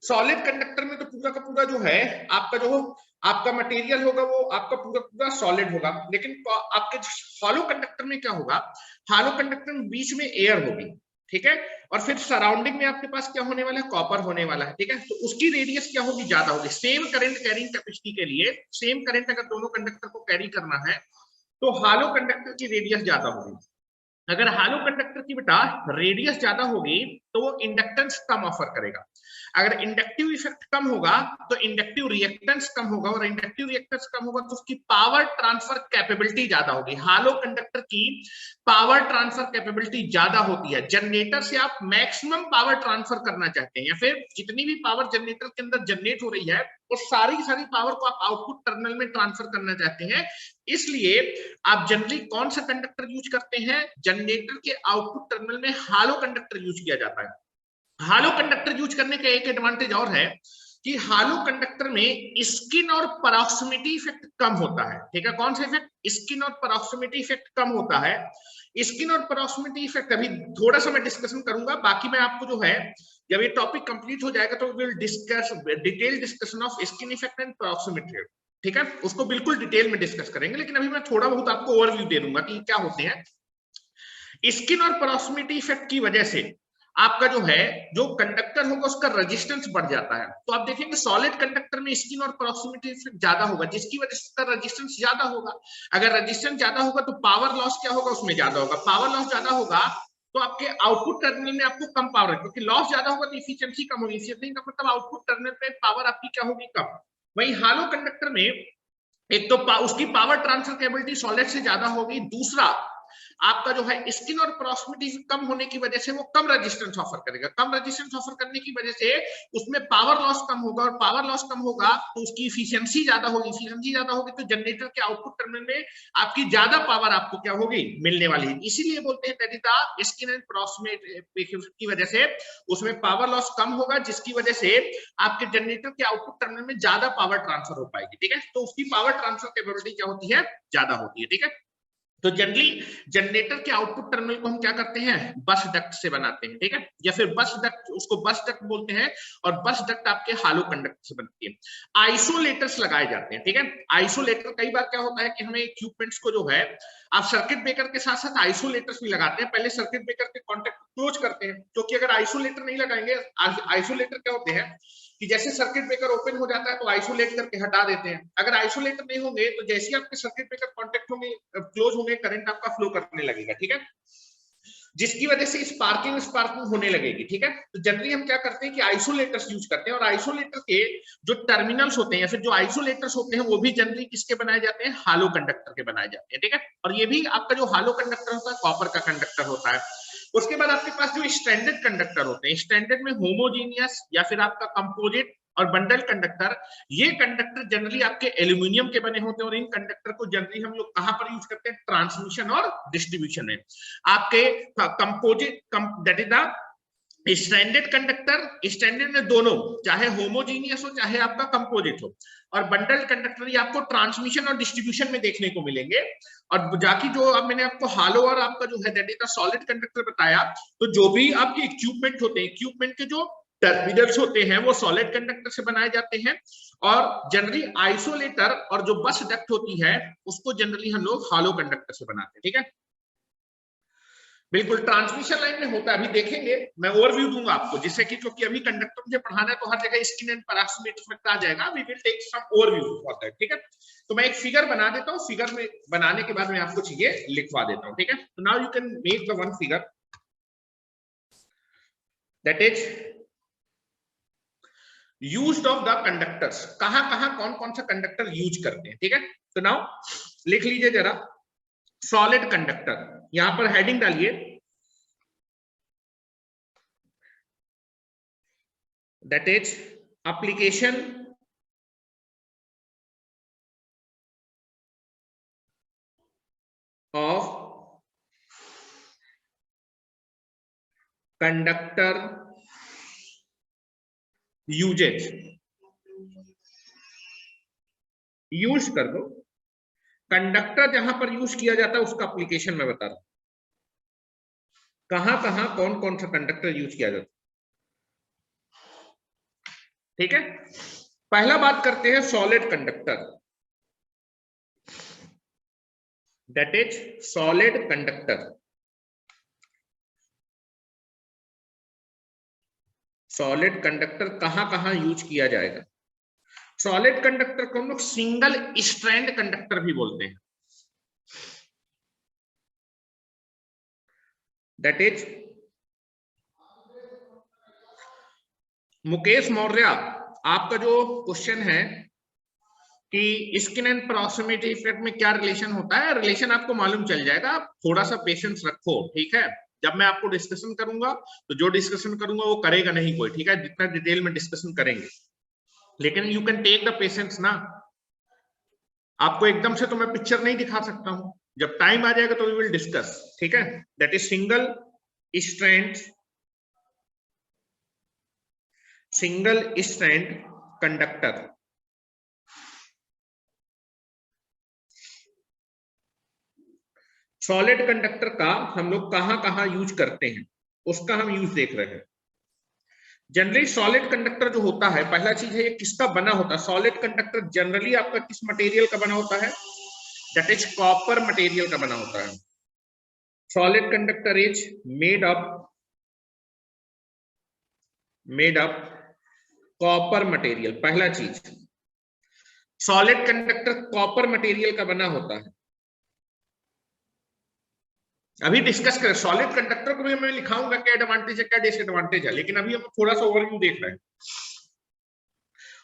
सॉलिड कंडक्टर में तो पूरा का पूरा जो है आपका जो आपका मटेरियल होगा वो आपका पूरा पूरा सॉलिड होगा, लेकिन आपके हालो कंडक्टर में क्या होगा? हालो कंडक्टर में बीच में एयर होगी, ठीक है, और फिर सराउंडिंग में आपके पास क्या होने वाला है? कॉपर होने वाला है, ठीक है। तो उसकी रेडियस क्या होगी? ज्यादा होगी। सेम करंट कैरिंग कैपेसिटी के लिए, सेम करंट अगर दोनों कंडक्टर को कैरी करना है तो हालो कंडक्टर की रेडियस ज्यादा होगी। अगर हालो कंडक्टर की बेटा रेडियस ज्यादा होगी तो वो इंडक्टेंस कम ऑफर करेगा। अगर इंडक्टिव इफेक्ट कम होगा तो इंडक्टिव रिएक्टेंस कम होगा, और इंडक्टिव रिएक्टेंस कम होगा तो उसकी पावर ट्रांसफर कैपेबिलिटी ज्यादा होगी। हालो कंडक्टर की पावर ट्रांसफर कैपेबिलिटी ज्यादा होती है। जनरेटर से आप मैक्सिमम पावर ट्रांसफर करना चाहते हैं, या फिर जितनी भी पावर जनरेटर के अंदर जनरेट हो रही है वो सारी पावर को आप आउटपुट टर्मिनल में ट्रांसफर करना चाहते हैं, इसलिए आप जनरली कौन सा कंडक्टर यूज करते हैं? जनरेटर के आउटपुट टर्मिनल में हालो कंडक्टर यूज किया जाता है। हालो कंडक्टर यूज करने का एक एडवांटेज और है कि हालो कंडक्टर में स्किन और परॉक्सिमिटी इफेक्ट कम होता है, ठीक है। कौन सा इफेक्ट? स्किन और परॉक्सिमिटी इफेक्ट कम होता है। स्किन और परॉक्सिमिटी इफेक्ट अभी थोड़ा सा मैं डिस्कशन करूंगा, बाकी मैं आपको जो है जब ये टॉपिक कंप्लीट हो जाएगा तो will discuss detail discussion of skin effect and proximity, ठीक है, उसको बिल्कुल डिटेल में डिस्कस करेंगे, लेकिन अभी मैं थोड़ा बहुत आपको ओवरव्यू दे दूंगा कि क्या होते हैं। स्किन और परॉक्सिमिटी इफेक्ट की वजह से आपका जो है जो कंडक्टर होगा उसका रेजिस्टेंस बढ़ जाता है। तो आप देखेंगे सॉलिड कंडक्टर में स्किन और प्रॉक्सिमिटी इफेक्ट ज्यादा होगा, जिसकी वजह से उसका रेजिस्टेंस ज्यादा होगा। अगर रेजिस्टेंस ज्यादा होगा तो पावर लॉस क्या होगा? उसमें ज्यादा होगा। पावर लॉस ज्यादा होगा तो आपके आउटपुट टर्मिनल में आपको कम पावर है, क्योंकि लॉस ज्यादा होगा तो इफिशिएंसी कम होगी, इफिशिएंसी का मतलब आउटपुट टर्मिनल पे पावर आपकी क्या होगी? कम। वहीं हालो कंडक्टर में एक तो उसकी पावर ट्रांसफर कैपेबिलिटी सॉलिड से ज्यादा होगी, दूसरा आपका जो है स्किन और प्रॉक्सिमिटी कम होने की वजह से वो कम रेजिस्टेंस ऑफर करेगा। कम रेजिस्टेंस ऑफर करने की वजह से उसमें पावर लॉस कम होगा, और पावर लॉस कम होगा तो उसकी इफिशियंसी ज्यादा होगी। इफिशियंसी ज्यादा होगी तो जनरेटर के आउटपुट टर्मिनल में आपकी ज्यादा पावर आपको क्या होगी, मिलने वाली है। इसीलिए बोलते हैं that is the skin and proximity की वजह से उसमें पावर लॉस कम होगा, जिसकी वजह से आपके जनरेटर के आउटपुट टर्मिनल में ज्यादा पावर ट्रांसफर हो पाएगी। ठीक है, तो उसकी पावर ट्रांसफर कैपेबिलिटी क्या होती है, ज्यादा होती है। ठीक है, तो जनरली जनरेटर के आउटपुट टर्मिनल को हम क्या करते हैं, बस डक्ट से बनाते हैं। ठीक है, या फिर बस डक्ट, उसको बस डक्ट बोलते हैं, और बस डक्ट आपके हालो कंडक्टर से बनती है। आइसोलेटर्स लगाए जाते हैं। ठीक है, आइसोलेटर कई बार क्या होता है कि हमें इक्विपमेंट्स को जो है आप सर्किट ब्रेकर के साथ साथ आइसोलेटर्स भी लगाते हैं। पहले सर्किट ब्रेकर के कॉन्टेक्ट क्लोज करते हैं, क्योंकि अगर आइसोलेटर नहीं लगाएंगे, आइसोलेटर क्या होते हैं कि जैसे सर्किट ब्रेकर ओपन हो जाता है तो आइसोलेट करके हटा देते हैं। अगर आइसोलेटर नहीं होंगे तो जैसे ही आपके सर्किट ब्रेकर कांटेक्ट होंगे, क्लोज होंगे, करंट आपका फ्लो करने लगेगा। ठीक है, जिसकी वजह से स्पार्किंग होने लगेगी। ठीक है, तो जनरली हम क्या करते हैं कि आइसोलेटर्स यूज करते हैं, और आइसोलेटर के जो टर्मिनल्स होते हैं या फिर जो आइसोलेटर्स होते हैं वो भी जनरली किसके बनाए जाते हैं, हालो कंडक्टर के बनाए जाते हैं। ठीक है, और ये भी आपका जो हालो कंडक्टर होता है कॉपर का कंडक्टर होता है। उसके बाद आपके पास जो स्टैंडर्ड कंडक्टर होते हैं, स्टैंडर्ड में होमोजीनियस या फिर आपका कंपोजिट और बंडल कंडक्टर, ये कंडक्टर जनरली आपके एल्यूमिनियम के बने होते हैं, और इन कंडक्टर को जनरली हम लोग कहां पर यूज करते हैं, ट्रांसमिशन और डिस्ट्रीब्यूशन में। आपके composite that is the standard conductor, standard में दोनों, चाहे होमोजीनियस हो चाहे आपका कंपोजिट हो, और बंडल कंडक्टर ये आपको ट्रांसमिशन और डिस्ट्रीब्यूशन में देखने को मिलेंगे। और जाके जो अब मैंने आपको हालो और आपका जो है that is the solid conductor बताया, तो जो भी आपके इक्विपमेंट होते हैं, इक्विपमेंट के जो टर्मिनल्स होते हैं वो सॉलिड कंडक्टर से बनाए जाते हैं, और जनरली आइसोलेटर और जो बस डक्ट होती है उसको जनरली हम लोग हालो कंडक्टर से बनाते हैं। ठीक है, बिल्कुल ट्रांसमिशन लाइन में होता है, अभी देखेंगे, मैं ओवरव्यू दूंगा आपको, जिससे कि क्योंकि अभी कंडक्टर मुझे पढ़ाना है तो हर जगह स्किन एंड प्रॉक्सिमिटी इफेक्ट आ जाएगा। We will take some overview for that. ठीक है, तो मैं एक फिगर बना देता हूं, फिगर में बनाने के बाद मैं आपको चीजें लिखवा देता हूं। ठीक है, तो now you can make the one figure that is used of the conductors. कहां कहां कौन कौन सा कंडक्टर यूज करते हैं। ठीक है, तो नाउ लिख लीजिए जरा, सॉलिड कंडक्टर, यहां पर हेडिंग डालिए, that is application of conductor usages, use कर दो, कंडक्टर जहां पर यूज किया जाता है उसका एप्लीकेशन मैं बता रहा हूं, कहां कहां कौन कौन सा कंडक्टर यूज किया जाता है। ठीक है, पहला बात करते हैं solid conductor, that is solid conductor. Solid conductor कहां कहां यूज किया जाएगा। सॉलिड कंडक्टर को हम लोग सिंगल स्ट्रैंड कंडक्टर भी बोलते हैं, दैट इज मुकेश मौर्य, आपका जो क्वेश्चन है कि स्किन एंड प्रॉक्सिमिटी इफेक्ट में क्या रिलेशन होता है, रिलेशन आपको मालूम चल जाएगा, आप थोड़ा सा पेशेंस रखो। ठीक है, जब मैं आपको डिस्कशन करूंगा तो जो डिस्कशन करूंगा वो करेगा नहीं कोई। ठीक है, जितना डिटेल में डिस्कशन करेंगे, लेकिन you can take the patience ना। आपको एकदम से तो मैं पिक्चर नहीं दिखा सकता हूं, जब टाइम आ जाएगा तो वी विल डिस्कस। ठीक है, that is single strand conductor. Solid conductor का हम लोग कहां कहां यूज करते हैं उसका हम यूज देख रहे हैं। जनरली सॉलिड कंडक्टर जो होता है, पहला चीज है ये किसका बना होता है। सॉलिड कंडक्टर जनरली आपका किस मटेरियल का बना होता है, दैट इज कॉपर मटेरियल का बना होता है। Solid conductor is made up copper material. पहला चीज, सॉलिड कंडक्टर कॉपर मटेरियल का बना होता है। अभी डिस्कस करें सॉलिड कंडक्टर को भी मैं लिखाऊंगा क्या एडवांटेज है क्या डिसएडवांटेज है, लेकिन अभी हम थोड़ा सा ओवरव्यू देख रहे हैं।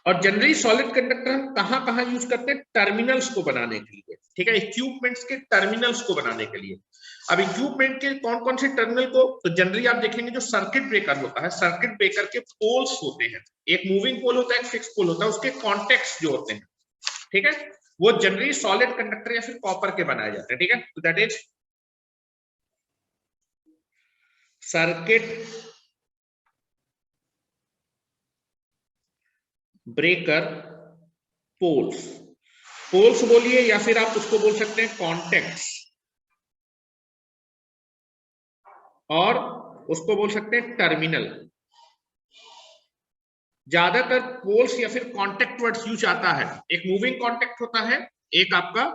और जनरली सॉलिड कंडक्टर हम कहां कहां यूज करते हैं? टर्मिनल्स को बनाने के लिए, ठीक है, इक्विपमेंट्स के टर्मिनल्स को बनाने के लिए। अब इक्विपमेंट के कौन कौन से टर्मिनल को, तो जनरली आप देखेंगे जो सर्किट ब्रेकर होता है, सर्किट ब्रेकर के पोल्स होते हैं, एक मूविंग पोल होता है, एक फिक्स पोल होता है, उसके कॉन्टेक्ट्स जो होते हैं, ठीक है, वो जनरली सॉलिड कंडक्टर या फिर कॉपर के बनाए जाते हैं, ठीक है। तो that is circuit breaker poles, poles बोलिए या फिर आप उसको बोल सकते हैं कॉन्टेक्ट्स, और उसको बोल सकते हैं टर्मिनल। ज्यादातर पोल्स या फिर कॉन्टेक्ट वर्ड्स यूज आता है, एक मूविंग कॉन्टेक्ट होता है, एक आपका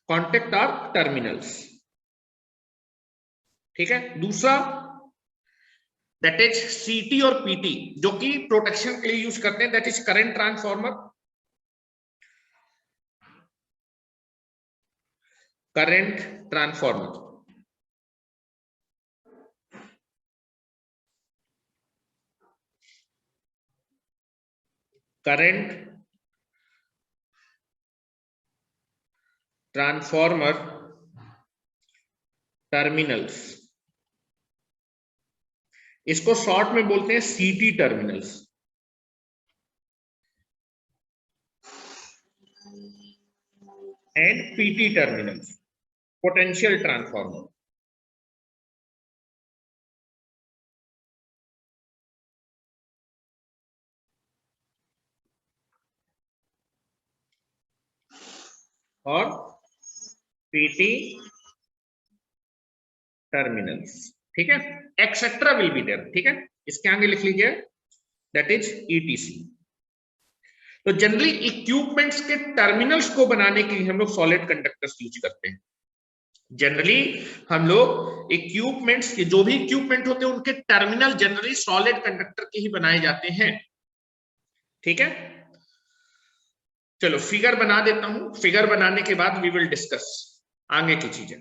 कॉन्टेक्ट और टर्मिनल्स, ठीक है। दूसरा दैट इज सीटी और पीटी, जो कि प्रोटेक्शन के लिए यूज करते हैं, that is current transformer, current transformer, current transformer terminals, इसको शॉर्ट में बोलते हैं सीटी terminals. And PT terminals, potential transformer. और पीटी टर्मिनल्स, ठीक है, एक्सेट्रा विल बी देयर, ठीक है, इसके आगे लिख लीजिए दैट इज ईटीसी। तो जनरली इक्विपमेंट्स के टर्मिनल्स को बनाने के लिए हम लोग सॉलिड कंडक्टर्स यूज करते हैं। जनरली हम लोग इक्विपमेंट्स के, जो भी इक्विपमेंट होते हैं उनके टर्मिनल जनरली सॉलिड कंडक्टर के ही बनाए जाते हैं, ठीक है। चलो फिगर बना देता हूं, फिगर बनाने के बाद वी विल डिस्कस आगे की चीजें।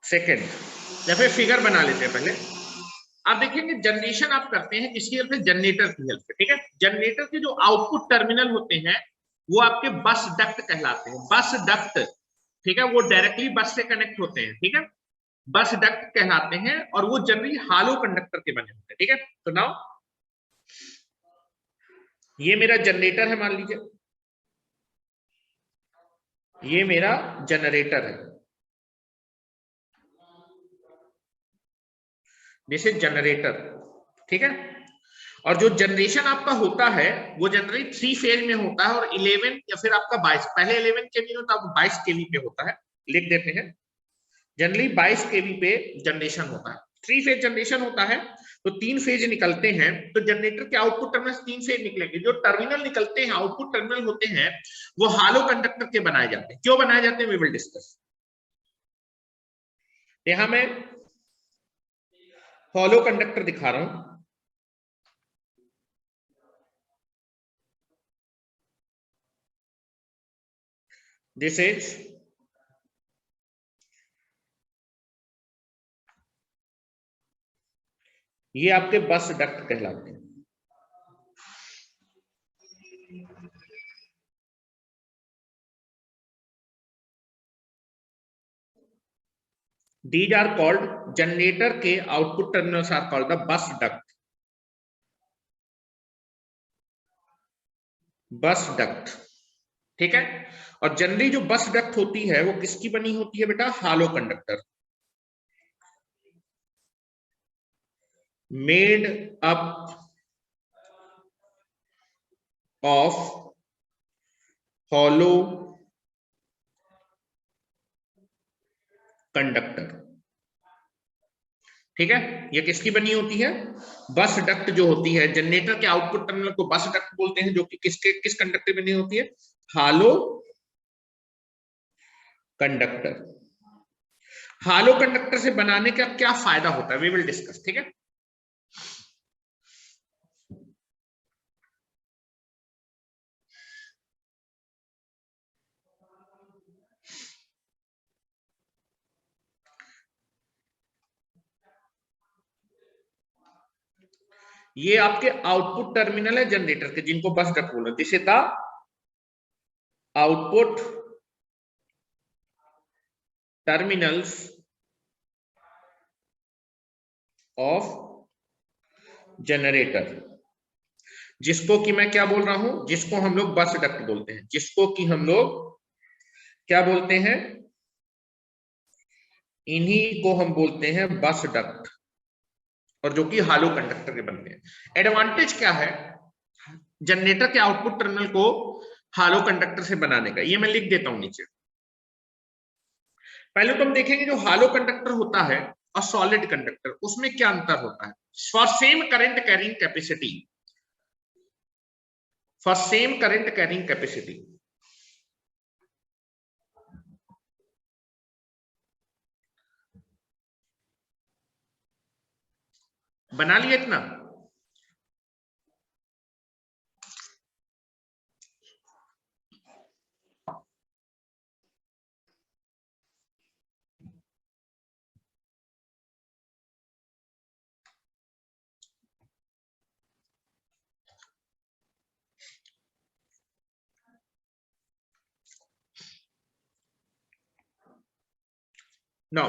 सेकेंड, या फिर फिगर बना लेते हैं पहले। आप देखेंगे जनरेशन आप करते हैं किसकी हेल्प से? जनरेटर की हेल्प से, ठीक है। जनरेटर के जो आउटपुट टर्मिनल होते हैं वो आपके बस डक्ट कहलाते हैं, बस डक्ट, ठीक है, वो डायरेक्टली बस से कनेक्ट होते हैं, ठीक है, बस डक्ट कहलाते हैं, और वो जनरली हालो कंडक्टर के बने होते हैं, ठीक है। तो नाउ ये मेरा जनरेटर है, मान लीजिए ये मेरा जनरेटर है, दिस इज जनरेटर, ठीक है। और जो जनरेशन आपका होता है वो जनरली 3 फेज में होता है, और 11 या फिर आपका 22, पहले 11 केवी होता है, 22 केवी पे होता है, लिख देते हैं। जनरली 22 केवी पे जनरेशन होता है, 3 फेज जनरेशन होता है, तो 3 फेज निकलते हैं, तो जनरेटर के आउटपुट टर्मिनल 3 फेज निकलेंगे। जो टर्मिनल निकलते हैं, आउटपुट टर्मिनल होते हैं, वो हालो कंडक्टर के बनाए जाते हैं। क्यों बनाए जाते हैं वी विल डिस्कस। यहां मैं हॉलो कंडक्टर दिखा रहा हूं, दिस इज ये आपके बस डक्ट कहलाते हैं। These are called, जनरेटर के output terminals are called the bus duct, bus duct, ठीक है। और जनरली जो बस डक्ट होती है वो किसकी बनी होती है बेटा? Hollow conductor, made up of hollow conductor, ठीक है। ये किसकी बनी होती है? बस डक्ट जो होती है, जनरेटर के आउटपुट टर्मिनल को बस डक्ट बोलते हैं, जो कि किस कंडक्टर बनी होती है? हालो कंडक्टर, हालो कंडक्टर से बनाने का क्या फायदा होता है, वी विल डिस्कस, ठीक है। ये आपके आउटपुट टर्मिनल है जनरेटर के, जिनको बस डक्ट बोलो। This is the output terminals of generator, जिसको कि मैं क्या बोल रहा हूं, जिसको हम लोग बस डक्ट बोलते हैं, जिसको कि हम लोग क्या बोलते हैं, इन्हीं को हम बोलते हैं बस डक्ट, और जो कि हालो कंडक्टर के बनते हैं। एडवांटेज क्या है जनरेटर के आउटपुट टर्मिनल को हालो कंडक्टर से बनाने का, ये मैं लिख देता हूं नीचे। पहले तो हम देखेंगे जो हालो कंडक्टर होता है और सॉलिड कंडक्टर, उसमें क्या अंतर होता है। For same current carrying capacity, for same current carrying capacity, बना लिया इतना। Now,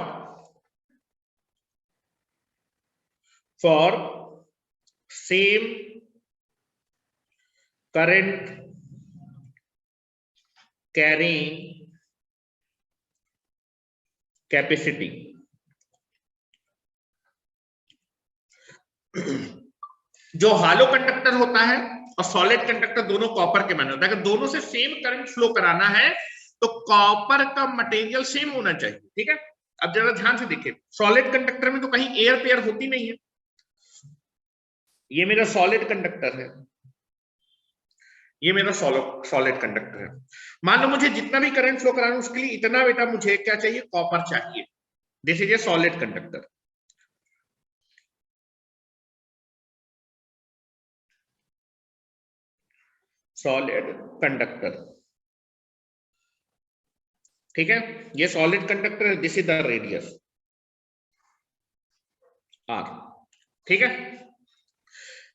for same current carrying capacity, जो हालो कंडक्टर होता है और सॉलिड कंडक्टर दोनों कॉपर के बने होते हैं। अगर दोनों से सेम करंट फ्लो कराना है तो कॉपर का मटेरियल सेम होना चाहिए, ठीक है। अब जरा ध्यान से देखिए, सॉलिड कंडक्टर में तो कहीं एयर पेयर होती नहीं है। ये मेरा सॉलिड कंडक्टर है, ये मेरा सॉलिड कंडक्टर है। मान लो मुझे जितना भी करंट फ्लो कराना है उसके लिए इतना बेटा मुझे क्या चाहिए, कॉपर चाहिए। This is a solid conductor. Solid conductor, ठीक है, ये सॉलिड कंडक्टर है। This is the radius r, ठीक है।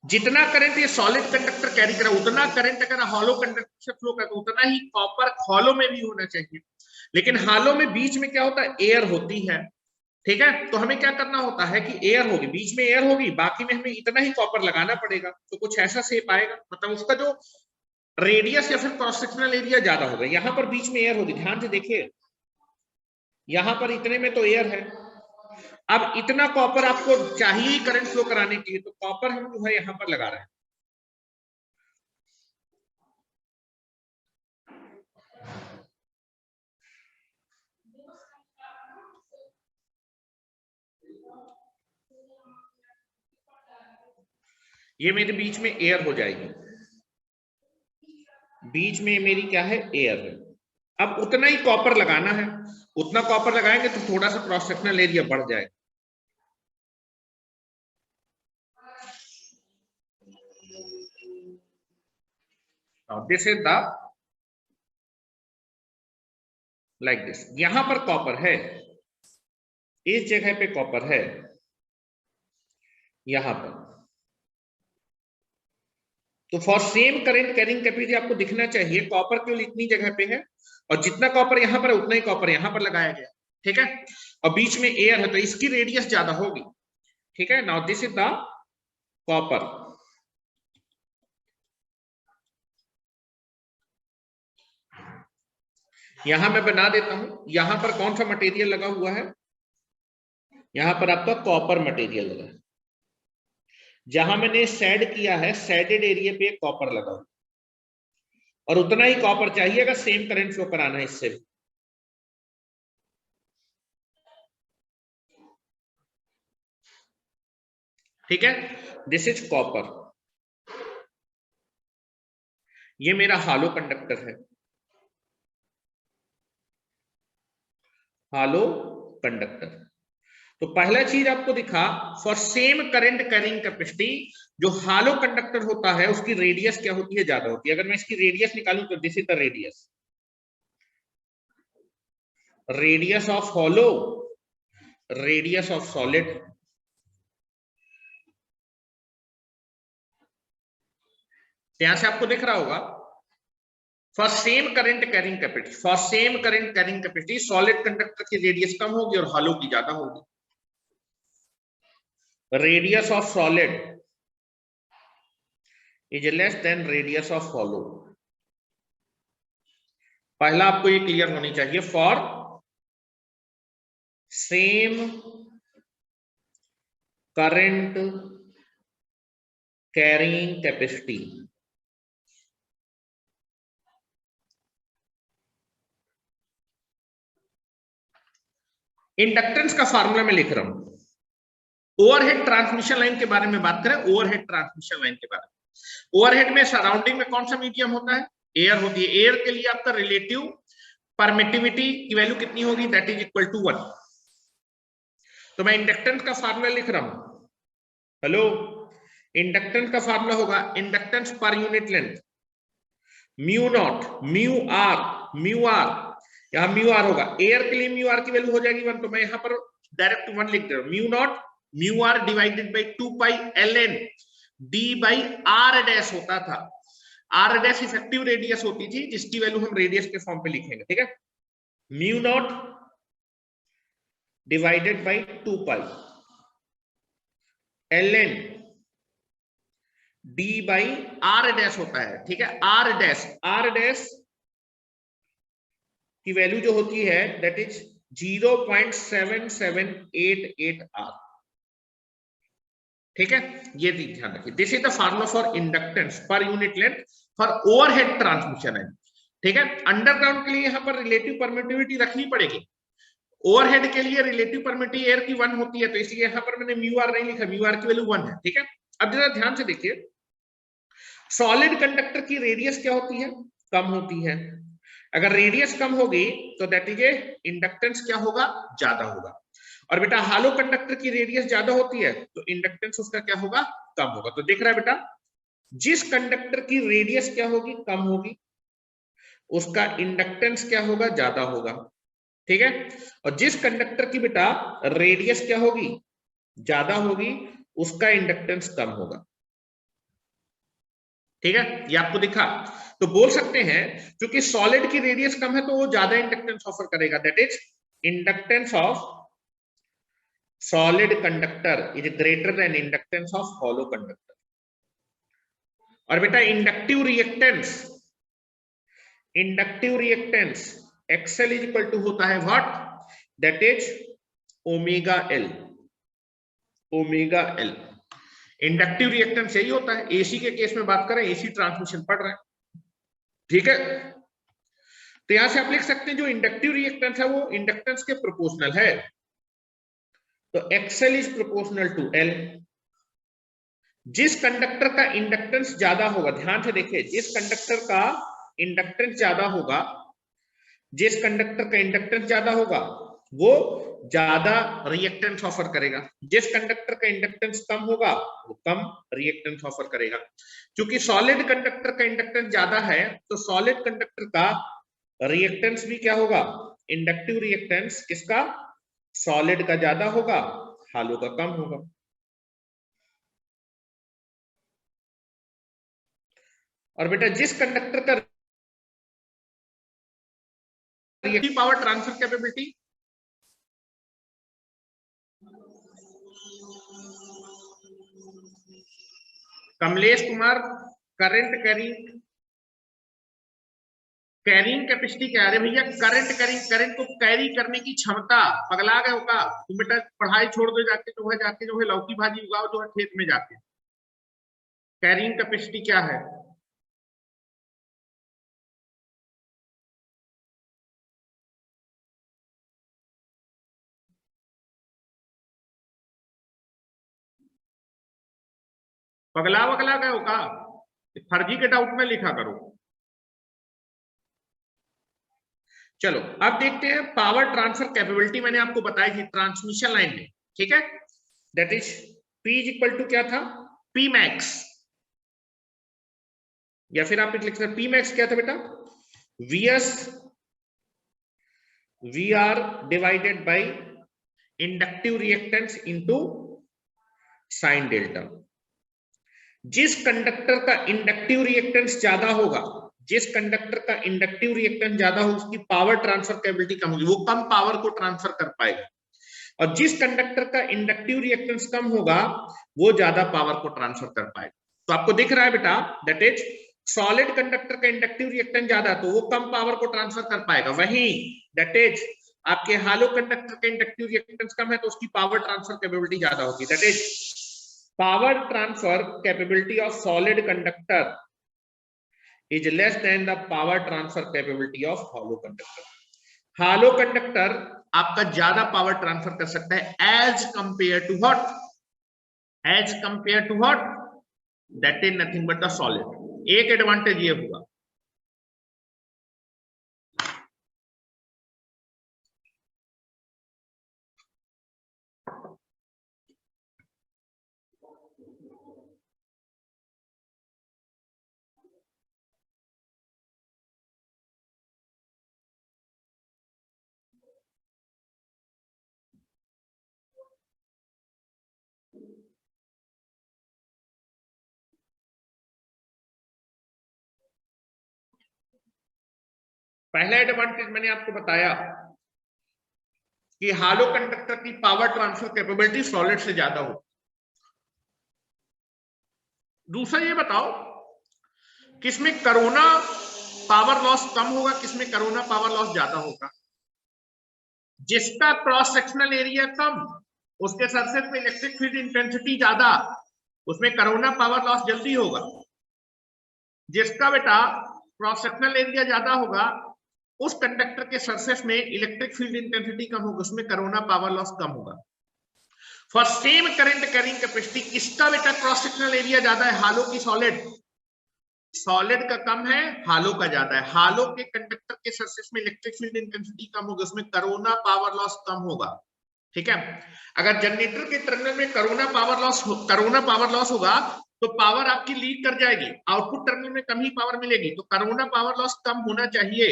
जितना करंट ये सॉलिड कंडक्टर कैरी करा, उतना करंट अगर हॉलो कंडक्टर से फ्लो करता उतना ही कॉपर हॉलो में भी होना चाहिए। लेकिन हॉलो में बीच में क्या होता है, एयर होती है, ठीक है। तो हमें क्या करना होता है कि एयर होगी, बीच में एयर होगी, बाकी में हमें इतना ही कॉपर लगाना पड़ेगा। तो कुछ ऐसा शेप आएगा, मतलब उसका जो रेडियस या फिर क्रॉस सेक्शनल एरिया ज्यादा होगा। यहां पर बीच में एयर होगी, ध्यान से देखिए, यहां पर इतने में तो एयर है। अब इतना कॉपर आपको चाहिए करंट फ्लो कराने के लिए, तो कॉपर हम जो है यहां पर लगा रहे हैं। ये मेरे बीच में एयर हो जाएगी, बीच में मेरी क्या है, एयर है। अब उतना ही कॉपर लगाना है, उतना कॉपर लगाएंगे तो थोड़ा सा क्रॉस सेक्शनल एरिया बढ़ जाएगा। This is the like this, यहां पर कॉपर है, इस जगह पे कॉपर है, यहां पर। तो for same current carrying capacity आपको दिखना चाहिए कॉपर केवल इतनी जगह पे है, और जितना कॉपर यहां पर है उतना ही कॉपर यहां पर लगाया गया, ठीक है। और बीच में एयर है तो इसकी रेडियस ज्यादा होगी, ठीक है। Now this is the copper, यहां मैं बना देता हूं, यहां पर कौन सा मटेरियल लगा हुआ है, यहां पर आपका कॉपर मटेरियल लगा है। जहां मैंने शेड किया है, शेडेड एरिया पे कॉपर लगा हुआ, और उतना ही कॉपर चाहिए अगर सेम करंट फ्लो कराना है इससे भी, ठीक है। दिस इज कॉपर, ये मेरा हालो कंडक्टर है, हालो कंडक्टर। तो पहला चीज आपको दिखा, for same current carrying capacity, जो हालो कंडक्टर होता है उसकी रेडियस क्या होती है, ज्यादा होती है। अगर मैं इसकी रेडियस निकालूं तो this is the radius of hollow, radius of solid. यहां से आपको दिख रहा होगा, for same current carrying capacity, for same current carrying capacity solid conductor की रेडियस कम होगी और हॉलो की ज्यादा होगी। Radius of solid is less than radius of hollow. पहला आपको ये क्लियर होनी चाहिए, for same current carrying capacity, inductance का फार्मूला मैं लिख रहा हूं। ओवरहेड ट्रांसमिशन लाइन के बारे में बात करें, ओवरहेड ट्रांसमिशन लाइन के बारे में। ओवरहेड में सराउंडिंग में कौन सा मीडियम होता है, एयर होती है। एयर के लिए आपका रिलेटिव परमिटिविटी की वैल्यू कितनी होगी, दैट इज इक्वल टू 1। तो मैं इंडक्टेंस का फार्मूला लिख रहा हूं, हेलो, इंडक्टेंस का फार्मूला होगा inductance per unit length, mu naught mu r, यहां म्यू आर होगा। एयर के लिए म्यू आर की वैल्यू हो जाएगी 1, तो मैं यहां पर डायरेक्ट 1 लिख दे रहा हूं। Mu naught mu r divided by 2 pi l n d by r dash होता था। आर डैश इफेक्टिव रेडियस होती थी, जिसकी वैल्यू हम रेडियस के फॉर्म पे लिखेंगे, ठीक है। Mu naught divided by 2 pi l n d by r dash होता है, ठीक है। आर डैश की वैल्यू जो होती है दैट इज 0.7788 आर, ठीक है। ये ध्यान रखिए, this is the formula for inductance per unit length for overhead transmission है, ठीक है। अंडरग्राउंड के लिए यहां पर रिलेटिव परमिटिविटी रखनी पड़ेगी। ओवरहेड के लिए रिलेटिव परमिटिविटी एयर की 1 होती है, तो इसलिए यहां पर मैंने म्यू आर नहीं लिखा, म्यू आर की वैल्यू 1 है, ठीक है। अब जरा ध्यान से देखिए, सॉलिड कंडक्टर की रेडियस क्या होती है, कम होती है। अगर रेडियस कम होगी तो दैट इज इंडक्टेंस क्या होगा, ज्यादा होगा। और बेटा हालो कंडक्टर की रेडियस ज्यादा होती है तो इंडक्टेंस उसका क्या होगा, कम होगा। तो देख रहा है बेटा, जिस कंडक्टर की रेडियस क्या होगी, कम होगी, उसका इंडक्टेंस क्या होगा, ज्यादा होगा, ठीक है। और जिस कंडक्टर की बेटा रेडियस क्या होगी, ज्यादा होगी, उसका इंडक्टेंस कम होगा, ठीक है। ये आपको दिखा। तो बोल सकते हैं क्योंकि सॉलिड की रेडियस कम है तो वो ज्यादा इंडक्टेंस ऑफर करेगा, that is inductance of solid conductor is greater than inductance of hollow conductor. और बेटा inductive reactance XL is equal to होता है what, that is omega l, omega l. Inductive reactance यही होता है। एसी के case में बात करें, एसी ट्रांसमिशन पढ़ रहे हैं, ठीक है। तो यहां से आप लिख सकते हैं जो इंडक्टिव रिएक्टेंस है वो इंडक्टेंस के प्रोपोर्शनल है, तो XL is proportional to l. जिस कंडक्टर का इंडक्टेंस ज्यादा होगा, ध्यान से देखिए, जिस कंडक्टर का इंडक्टेंस ज्यादा होगा, जिस कंडक्टर का इंडक्टेंस ज्यादा होगा वो ज्यादा रिएक्टेंस ऑफर करेगा। जिस कंडक्टर का इंडक्टेंस कम होगा वो कम रिएक्टेंस ऑफर करेगा। क्योंकि सॉलिड कंडक्टर का इंडक्टेंस ज्यादा है तो सॉलिड कंडक्टर का रिएक्टेंस भी क्या होगा, इंडक्टिव रिएक्टेंस किसका, सॉलिड का ज्यादा होगा, हालो का कम होगा। और बेटा जिस कंडक्टर का reactive power transfer capability, Kamlesh Kumar, current carrying capacity क्या है भैया, करंट को कैरी करने की क्षमता। पगला गए हो का तुम बेटा, पढ़ाई छोड़ दो, जाके जो है लौकी भाजी उगाओ जो है खेत में जाके। कैरिंग कैपेसिटी क्या है, पगला वगला गए हो का, फर्जी के डाउट में लिखा करो। चलो अब देखते हैं पावर ट्रांसफर कैपेबिलिटी, मैंने आपको बताई थी ट्रांसमिशन लाइन में, ठीक है, that is P is equal to क्या था, P मैक्स, या फिर आप लिख सकते हैं P मैक्स क्या था बेटा, VS VR divided by inductive reactance into sine delta. जिस कंडक्टर का इंडक्टिव रिएक्टेंस ज्यादा होगा, जिस कंडक्टर का इंडक्टिव रिएक्टेंस ज्यादा हो उसकी पावर ट्रांसफर कैपेबिलिटी कम होगी, वो कम पावर को ट्रांसफर कर पाएगा, और जिस कंडक्टर का इंडक्टिव रिएक्टेंस कम होगा वो ज्यादा पावर को ट्रांसफर कर पाएगा। तो आपको दिख रहा है बेटा, दैट इज सॉलिड कंडक्टर का इंडक्टिव रिएक्टेंस ज्यादा तो वो कम पावर को ट्रांसफर कर पाएगा, वहीं दैट इज आपके हालो कंडक्टर का इंडक्टिव रिएक्टेंस कम है तो उसकी पावर ट्रांसफर कैपेबिलिटी ज्यादा होगी, that is power transfer capability of solid conductor is less than the power transfer capability of hollow conductor. hollow conductor आपका ज्यादा पावर ट्रांसफर कर सकता है as compared to what, as compared to what, that is nothing but the solid. एक advantage ये हुआ। पहला advantage मैंने आपको बताया कि हालो कंडक्टर की पावर ट्रांसफर कैपेबिलिटी सॉलिड से ज्यादा हो। दूसरा ये बताओ किसमें कोरोना पावर लॉस कम होगा, किसमें कोरोना पावर लॉस ज्यादा होगा। जिसका क्रॉस सेक्शनल एरिया कम उसके सरफेस पे इलेक्ट्रिक फील्ड इंटेंसिटी ज्यादा, उसमें कोरोना पावर लॉस जल्दी होगा। जिसका बेटा क्रॉस सेक्शनल एरिया ज्यादा होगा उस कंडक्टर के सरफेस में इलेक्ट्रिक फील्ड इंटेंसिटी कम होगा, उसमें कोरोना पावर लॉस कम होगा। For same current carrying capacity किसका बेटा क्रॉस सेक्शनल एरिया ज्यादा है, हालो की सॉलिड, सॉलिड का कम है हालो का ज्यादा है। हालो के कंडक्टर के सरफेस में इलेक्ट्रिक फील्ड इंटेंसिटी कम होगी, उसमें कोरोना पावर लॉस कम होगा, ठीक है। अगर जनरेटर के टर्मिनल में कोरोना पावर लॉस होगा तो पावर आपकी लीक कर जाएगी, आउटपुट टर्मिनल में कम ही पावर मिलेगी, तो कोरोना पावर लॉस कम होना चाहिए।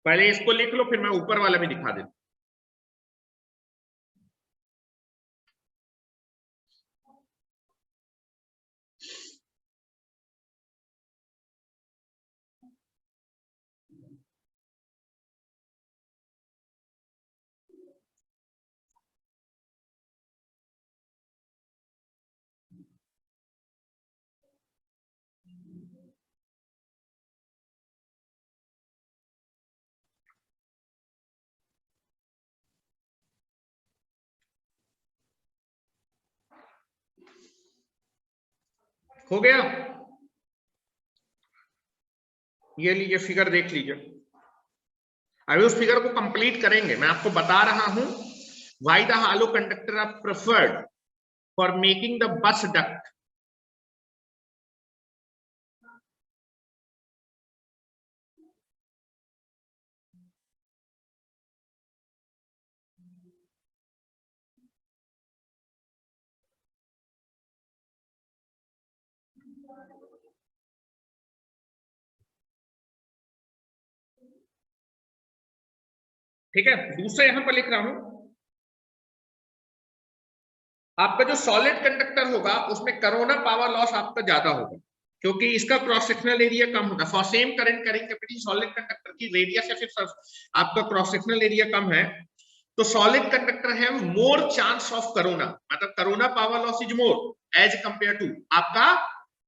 पहले इसको लिख लो फिर मैं ऊपर वाला भी दिखा देता। हो गया, ये लीजिए फिगर देख लीजिए। अभी उस फिगर को कंप्लीट करेंगे, मैं आपको बता रहा हूं why the hollow conductor are preferred for making the bus duct. ठीक है, दूसरा यहां पर लिख रहा हूं, आपका जो सॉलिड कंडक्टर होगा उसमें कोरोना पावर लॉस आपका ज्यादा होगा क्योंकि इसका क्रॉस सेक्शनल एरिया कम होगा। For same current carrying capacity solid conductor की रेडियस या फिर आपका क्रॉस सेक्शनल एरिया कम है तो सॉलिड कंडक्टर है मोर चांस ऑफ कोरोना, मतलब corona power loss is more as compare to आपका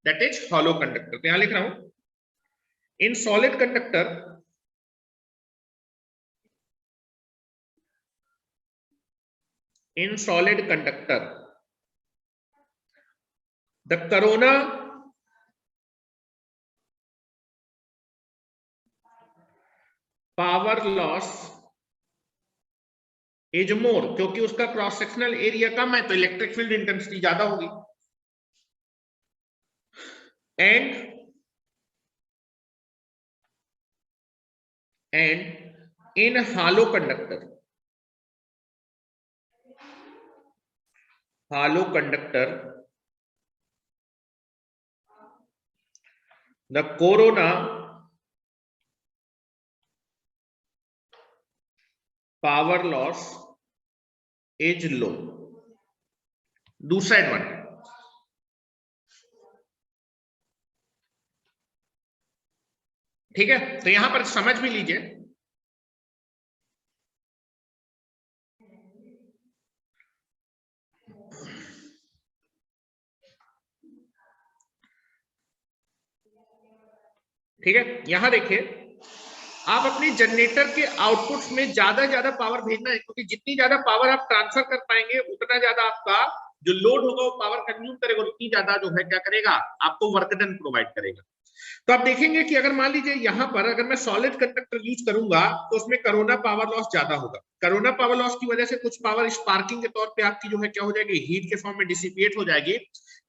दैट इज हॉलो कंडक्टर। तो यहां लिख रहा हूं in solid conductor the corona power loss is more, क्योंकि उसका क्रॉस सेक्शनल एरिया कम है तो इलेक्ट्रिक फील्ड इंटेंसिटी ज्यादा होगी। and in hollow conductor the corona power loss is low. दूसरा एडवांटेज, ठीक है। तो यहां पर समझ भी लीजिए, ठीक है। यहां देखिए, आप अपने जनरेटर के आउटपुट में ज्यादा पावर भेजना है, क्योंकि जितनी ज्यादा पावर आप ट्रांसफर कर पाएंगे उतना ज्यादा आपका जो लोड होगा वो पावर कंज्यूम करेगा, उतनी ज्यादा जो है क्या करेगा, आपको वर्क डन प्रोवाइड करेगा। तो आप देखेंगे कि अगर मान लीजिए यहां पर अगर मैं सॉलिड कंडक्टर यूज करूंगा तो उसमें कोरोना पावर लॉस ज्यादा होगा। कोरोना पावर लॉस की वजह से कुछ पावर स्पार्किंग के तौर पे आपकी जो है क्या हो जाएगी, हीट के फॉर्म में डिसिपेट हो जाएगी,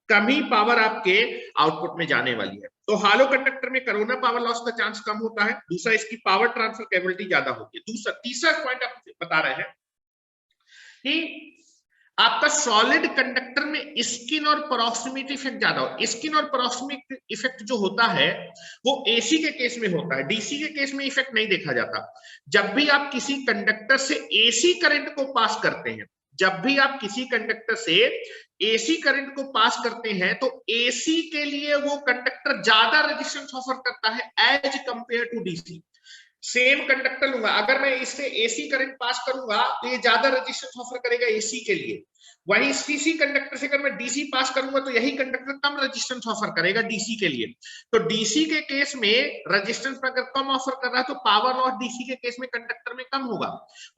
कम ही पावर आपके आउटपुट में जाने वाली है। तो हालो कंडक्टर में कोरोना पावर लॉस का चांस कम होता है। दूसरा, इसकी पावर ट्रांसफर कैपेबिलिटी ज्यादा होती है। दूसरा, तीसरा पॉइंट आप बता रहे हैं कि आपका सॉलिड कंडक्टर में स्किन और प्रॉक्सिमिटी इफेक्ट ज्यादा हो। स्किन और प्रॉक्सिमिटी इफेक्ट जो होता है वो एसी के केस में होता है, डीसी के केस में इफेक्ट नहीं देखा जाता। जब भी आप किसी कंडक्टर से एसी करंट को पास करते हैं, जब भी आप किसी कंडक्टर से एसी करंट को पास करते हैं तो एसी के लिए वो कंडक्टर ज्यादा रेजिस्टेंस ऑफर करता है as compare to DC. Same conductor लूंगा, अगर मैं इससे एसी करंट पास करूंगा तो ये ज्यादा रेजिस्टेंस ऑफर करेगा एसी के लिए। वही सीसी कंडक्टर से अगर मैं डीसी पास करूंगा तो यही कंडक्टर कम रेजिस्टेंस ऑफर करेगा डीसी के लिए। तो डीसी के केस में रेजिस्टेंस अगर कम ऑफर कर रहा है तो पावर लॉस डीसी के केस में कंडक्टर में कम होगा।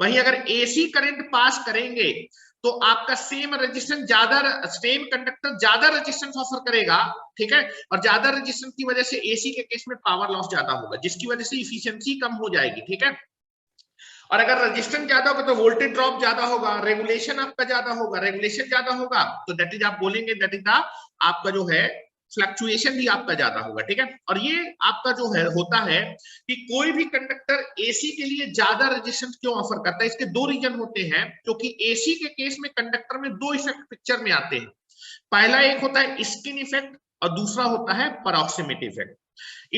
वहीं अगर एसी करंट पास करेंगे तो आपका सेम रेजिस्टेंस ज्यादा, सेम कंडक्टर ज्यादा रेजिस्टेंस ऑफर करेगा, ठीक है। और ज्यादा रेजिस्टेंस की वजह से एसी के केस में पावर लॉस ज्यादा होगा, जिसकी वजह से इफिशियंसी कम हो जाएगी, ठीक है। और अगर रेजिस्टेंस ज्यादा होगा तो वोल्टेज ड्रॉप ज्यादा होगा, रेगुलेशन आपका ज्यादा होगा। रेगुलेशन ज्यादा होगा तो दैट इज आप बोलेंगे दैट इज द आपका जो है फ्लक्चुएशन भी आपका ज्यादा होगा, ठीक है। और ये आपका जो है होता है कि कोई भी कंडक्टर एसी के लिए ज्यादा रेजिस्टेंस क्यों ऑफर करता है, इसके दो रीजन होते हैं। क्योंकि एसी के केस में कंडक्टर में दो इफेक्ट पिक्चर में आते हैं। पहला एक होता है स्किन इफेक्ट और दूसरा होता है प्रॉक्सिमिटी इफेक्ट।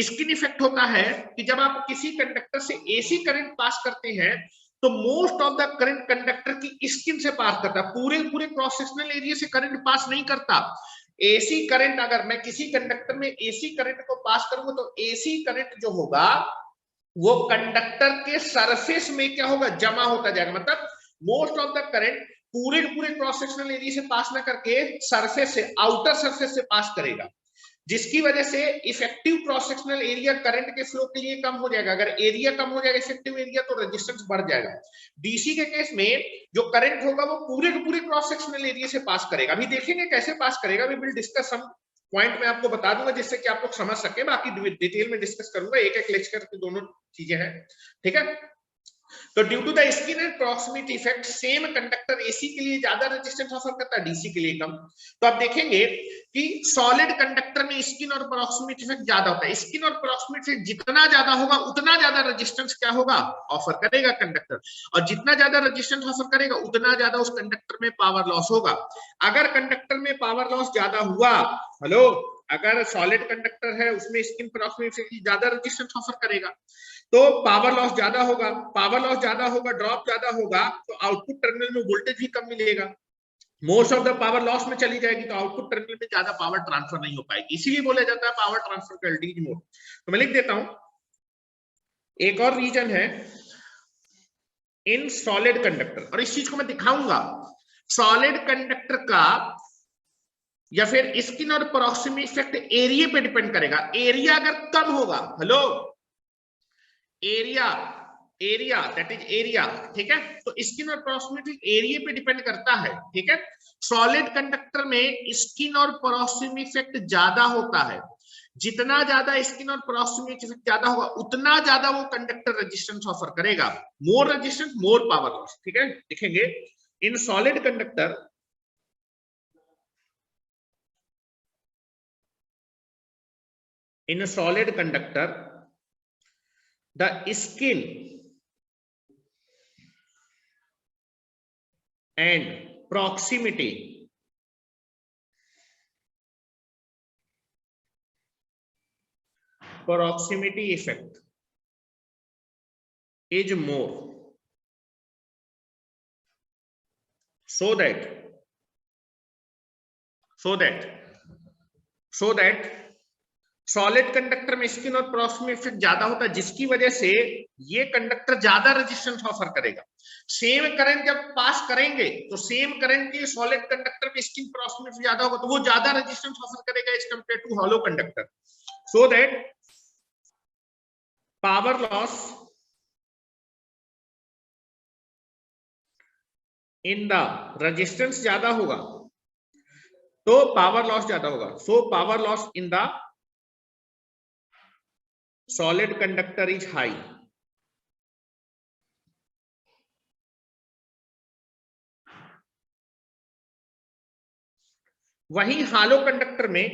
स्किन इफेक्ट होता है कि जब आप किसी कंडक्टर से एसी करंट पास करते हैं तो most of the current conductor की स्किन से पास करता है, पूरे क्रॉस सेक्शनल एरिया से करंट पास नहीं करता। एसी करंट, अगर मैं किसी कंडक्टर में एसी करंट को पास करूंगा तो एसी करंट जो होगा वो कंडक्टर के सरफेस में क्या होगा, जमा होता जाएगा। मतलब मोस्ट ऑफ द करंट पूरे क्रॉस सेक्शनल एरिया से पास ना करके सरफेस से, आउटर सरफेस से पास करेगा, जिसकी वजह से effective cross sectional area current के फ्लो के लिए कम हो जाएगा। अगर एरिया कम हो जाएगा इफेक्टिव एरिया तो रेजिस्टेंस बढ़ जाएगा। डीसी के केस में जो करंट होगा वो पूरे क्रॉस सेक्शनल एरिया से पास करेगा। अभी देखेंगे कैसे पास करेगा, we will discuss some point में आपको बता दूंगा जिससे कि आप लोग समझ सके। बाकी डिटेल में डिस्कस करूंगा, एक लेक्चर की दोनों चीजें हैं, ठीक है। तो due to the skin and proximity effect same conductor AC के लिए ज्यादा रेजिस्टेंस ऑफर करता है, डीसी के लिए कम। तो आप देखेंगे कि सॉलिड कंडक्टर में स्किन और प्रॉक्सिमिटी इफेक्ट ज्यादा होता है। स्किन और प्रॉक्सिमिटी इफेक्ट जितना ज्यादा होगा उतना ज्यादा रेजिस्टेंस क्या होगा, ऑफर करेगा कंडक्टर। और जितना ज्यादा रेजिस्टेंस ऑफर करेगा उतना ज्यादा उस कंडक्टर में पावर लॉस होगा। अगर कंडक्टर में पावर लॉस ज्यादा हुआ, हेलो, अगर सॉलिड कंडक्टर है उसमें स्किन प्रॉक्सिमिटी ज्यादा रेजिस्टेंस ऑफर करेगा तो पावर लॉस ज्यादा होगा। पावर लॉस ज्यादा होगा, ड्रॉप ज्यादा होगा तो आउटपुट टर्मिनल में वोल्टेज भी कम मिलेगा। Most of the power loss में चली जाएगी तो आउटपुट टर्मिनल में ज्यादा पावर ट्रांसफर नहीं हो पाएगी, इसीलिए बोला जाता है पावर ट्रांसफर का एलडीजी मोड। तो मैं लिख देता हूं, एक और रीजन है इन सॉलिड कंडक्टर, और इस चीज को मैं दिखाऊंगा। सॉलिड कंडक्टर का या फिर स्किन और प्रॉक्सिमिटी इफेक्ट एरिया पे डिपेंड करेगा। एरिया अगर कम होगा, hello, area that is area, ठीक है। तो स्किन और प्रॉक्सिमिटी एरिया पे डिपेंड करता है, ठीक है। सॉलिड कंडक्टर में स्किन और प्रॉक्सिमिटी इफेक्ट ज्यादा होता है। जितना ज्यादा स्किन और प्रॉक्सिमिटी इफेक्ट ज्यादा होगा उतना ज्यादा वो कंडक्टर रेजिस्टेंस ऑफर करेगा। More resistance more power loss, ठीक है। देखेंगे इन solid conductor in a solid conductor the skin and proximity effect is more, so that solid conductor में स्किन और प्रॉक्सिमिटी इफेक्ट ज्यादा होता है, जिसकी वजह से ये कंडक्टर ज्यादा रेजिस्टेंस ऑफर करेगा। सेम करंट जब पास करेंगे तो सेम करंट के सॉलिड कंडक्टर में स्किन प्रॉक्सिमिटी ज्यादा होगा तो वो ज्यादा रेजिस्टेंस ऑफर करेगा as compare to hollow conductor, so that power loss in the resistance ज्यादा होगा तो पावर लॉस ज्यादा होगा, so power loss in the solid conductor is high। वही हालो कंडक्टर में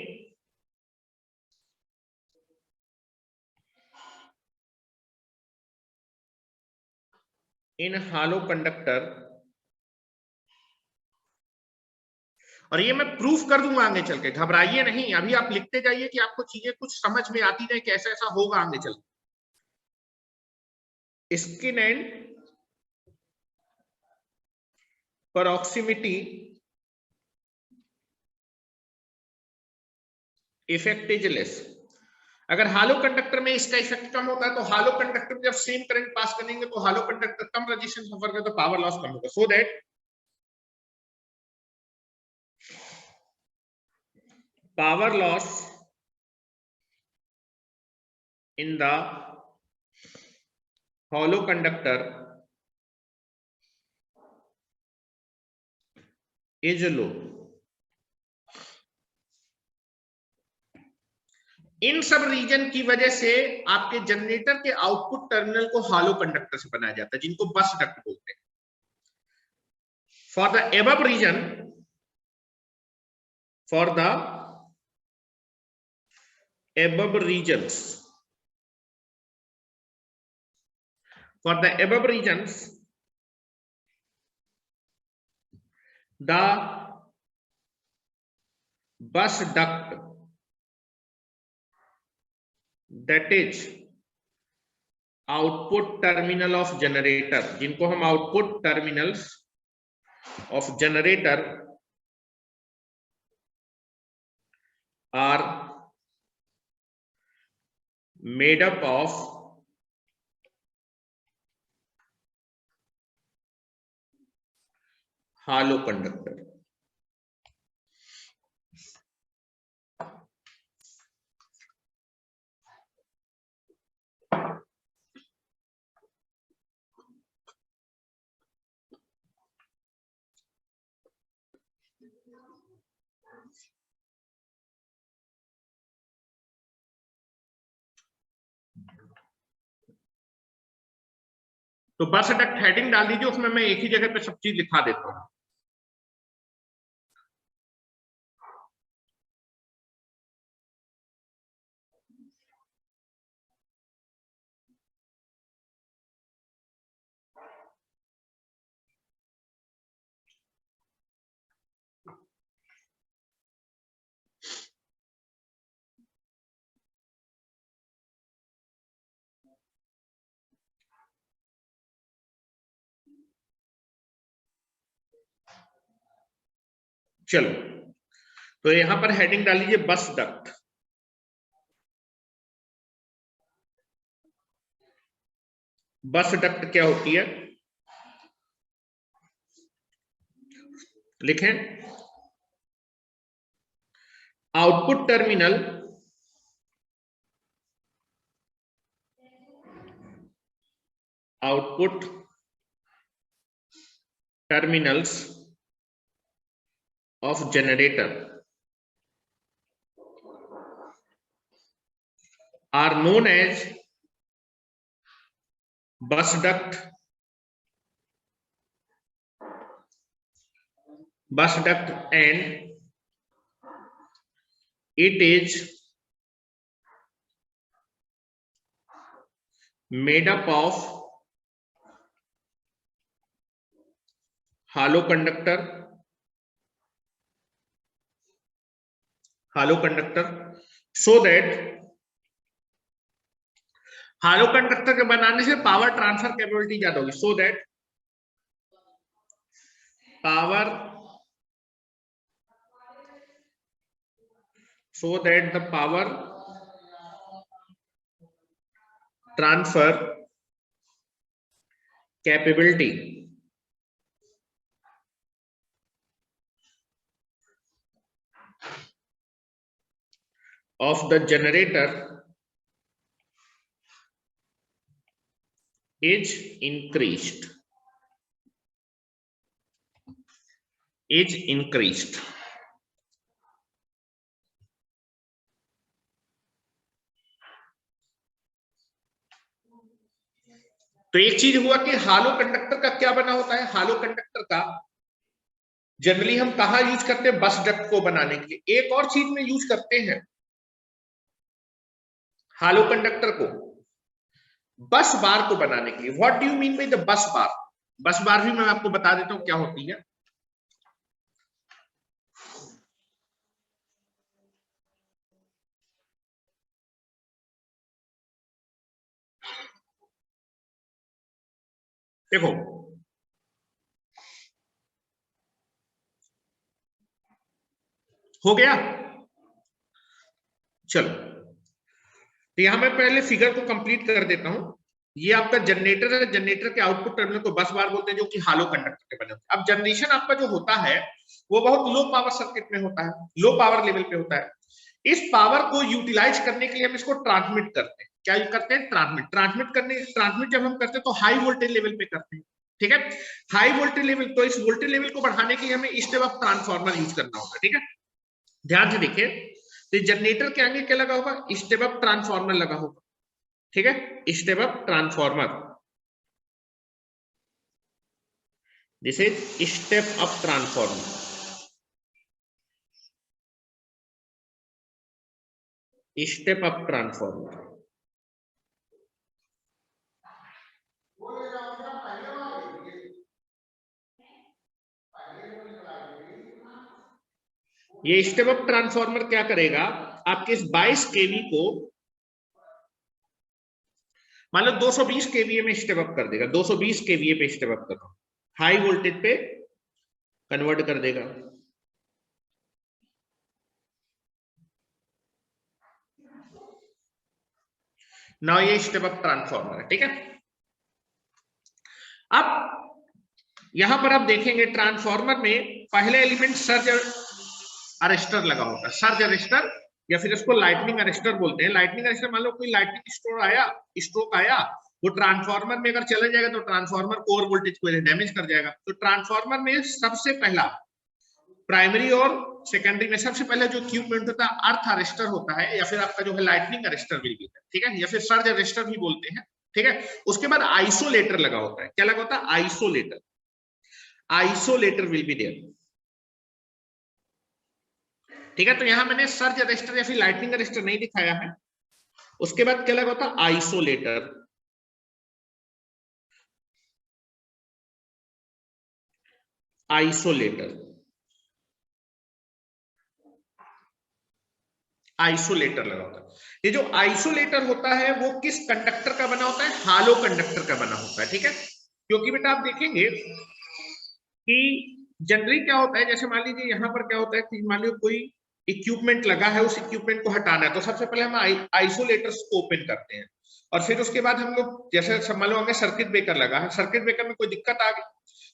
इन हालो कंडक्टर, और ये मैं प्रूफ कर दूंगा आगे चल के, घबराइए नहीं, अभी आप लिखते जाइए कि आपको चीजें कुछ समझ में आती जाए कैसे ऐसा होगा आगे चल के। Skin and proximity effect is less. अगर हालो कंडक्टर में इसका इफेक्ट कम होता है तो हालो कंडक्टर में जब सेम करंट पास करेंगे तो हालो कंडक्टर कम रेजिस्टेंस ऑफर करे तो पावर लॉस कम होगा, so that power loss in the hollow conductor is low। इन सब रीजन की वजह से आपके जनरेटर के आउटपुट टर्मिनल को हॉलो कंडक्टर से बनाया जाता है, जिनको बस डक्ट बोलते हैं। For the above reason, for the above regions, for the above regions the bus duct, that is output terminal of generator, जिनको हम output terminals of generator are made up of hollow conductor। तो बस duct heading डाल दीजिए, उसमें मैं एक ही जगह पे सब चीज लिखा देता हूं। चलो, तो यहां पर हेडिंग डाल लीजिए बस डक्ट। बस डक्ट क्या होती है, लिखें output terminal terminals of generator are known as bus duct, and it is made up of hollow conductor so that hollow conductor के बनाने से पावर ट्रांसफर कैपेबिलिटी ज्यादा होगी, so that the power transfer capability of the generator is increased. तो एक चीज हुआ कि हालो कंडक्टर का क्या बना होता है, हालो कंडक्टर का जनरली हम कहां यूज करते हैं, बस डक्ट को बनाने के लिए। एक और चीज में यूज करते हैं हालो कंडक्टर को, बस बार को बनाने के लिए। What do you mean by the bus bar? बस बार भी मैं आपको बता देता हूं क्या होती है। देखो हो गया, चलो तो यहां मैं पहले फिगर को कंप्लीट कर देता हूं। ये आपका जनरेटर है, जनरेटर के आउटपुट टर्मिनल को बस बार बोलते हैं, जो कि हालो कंडक्टर के बने होते हैं। अब जनरेशन आपका जो होता है वो बहुत लो पावर सर्किट में होता है, लो पावर लेवल पे होता है। इस पावर को यूटिलाइज करने के लिए हम इसको ट्रांसमिट करते हैं। क्या करते हैं? ट्रांसमिट जब हम करते हैं तो हाई वोल्टेज लेवल पे करते हैं, ठीक है, हाई वोल्टेज लेवल। तो इस वोल्टेज लेवल को बढ़ाने के लिए हमें स्टेप अप ट्रांसफार्मर यूज करना होगा, ठीक है। ध्यान से देखिए, तो जनरेटर के आगे क्या लगा होगा? स्टेप अप ट्रांसफार्मर लगा होगा, ठीक है, step up transformer. This is step up transformer, step up transformer. ये स्टेप अप ट्रांसफार्मर क्या करेगा? आपके इस 22 केवी को मान लो 220 केवीए में स्टेप अप कर देगा, 220 केवीए पे स्टेप अप कर रहा हूं, हाई वोल्टेज पे कन्वर्ट कर देगा। नाउ ये स्टेप अप ट्रांसफार्मर है, ठीक है। अब यहां पर आप देखेंगे ट्रांसफार्मर में पहले एलिमेंट सर्ज अरेस्टर लगा होता है, सर्ज अरेस्टर या फिर इसको लाइटनिंग अरेस्टर बोलते हैं। लाइटनिंग अरेस्टर, मान लो कोई लाइटनिंग स्ट्रोक आया, वो ट्रांसफार्मर में अगर चला जाएगा तो ट्रांसफार्मर कोर वोल्टेज को डैमेज कर जाएगा। तो ट्रांसफार्मर में सबसे पहला, प्राइमरी और सेकेंडरी में सबसे पहले जो इक्विपमेंट होता है अर्थ अरेस्टर होता है, या फिर आपका जो है लाइटनिंग अरेस्टर भी है, ठीक है, या फिर सर्ज अरेस्टर भी बोलते हैं, ठीक है। उसके बाद आइसोलेटर लगा होता है। क्या लगा होता है? Isolator. Isolator will be there, ठीक है। तो यहां मैंने सर्ज अरेस्टर या फिर लाइटनिंग अरेस्टर नहीं दिखाया है। उसके बाद क्या लगा होता है? आइसोलेटर। आइसोलेटर, आइसोलेटर लगा होता है। ये जो आइसोलेटर होता है वो किस कंडक्टर का बना होता है? हालो कंडक्टर का बना होता है, ठीक है। क्योंकि बेटा आप देखेंगे कि जनरली क्या होता है, जैसे मान लीजिए यहां पर क्या होता है कि मान लीजिए कोई इक्विपमेंट लगा है, उस इक्विपमेंट को हटाना है, तो सबसे पहले हम आइसोलेटर्स को ओपन करते हैं, और फिर उसके बाद हम लोग, जैसे मान लो हमें सर्किट ब्रेकर लगा है, सर्किट ब्रेकर में कोई दिक्कत आ गई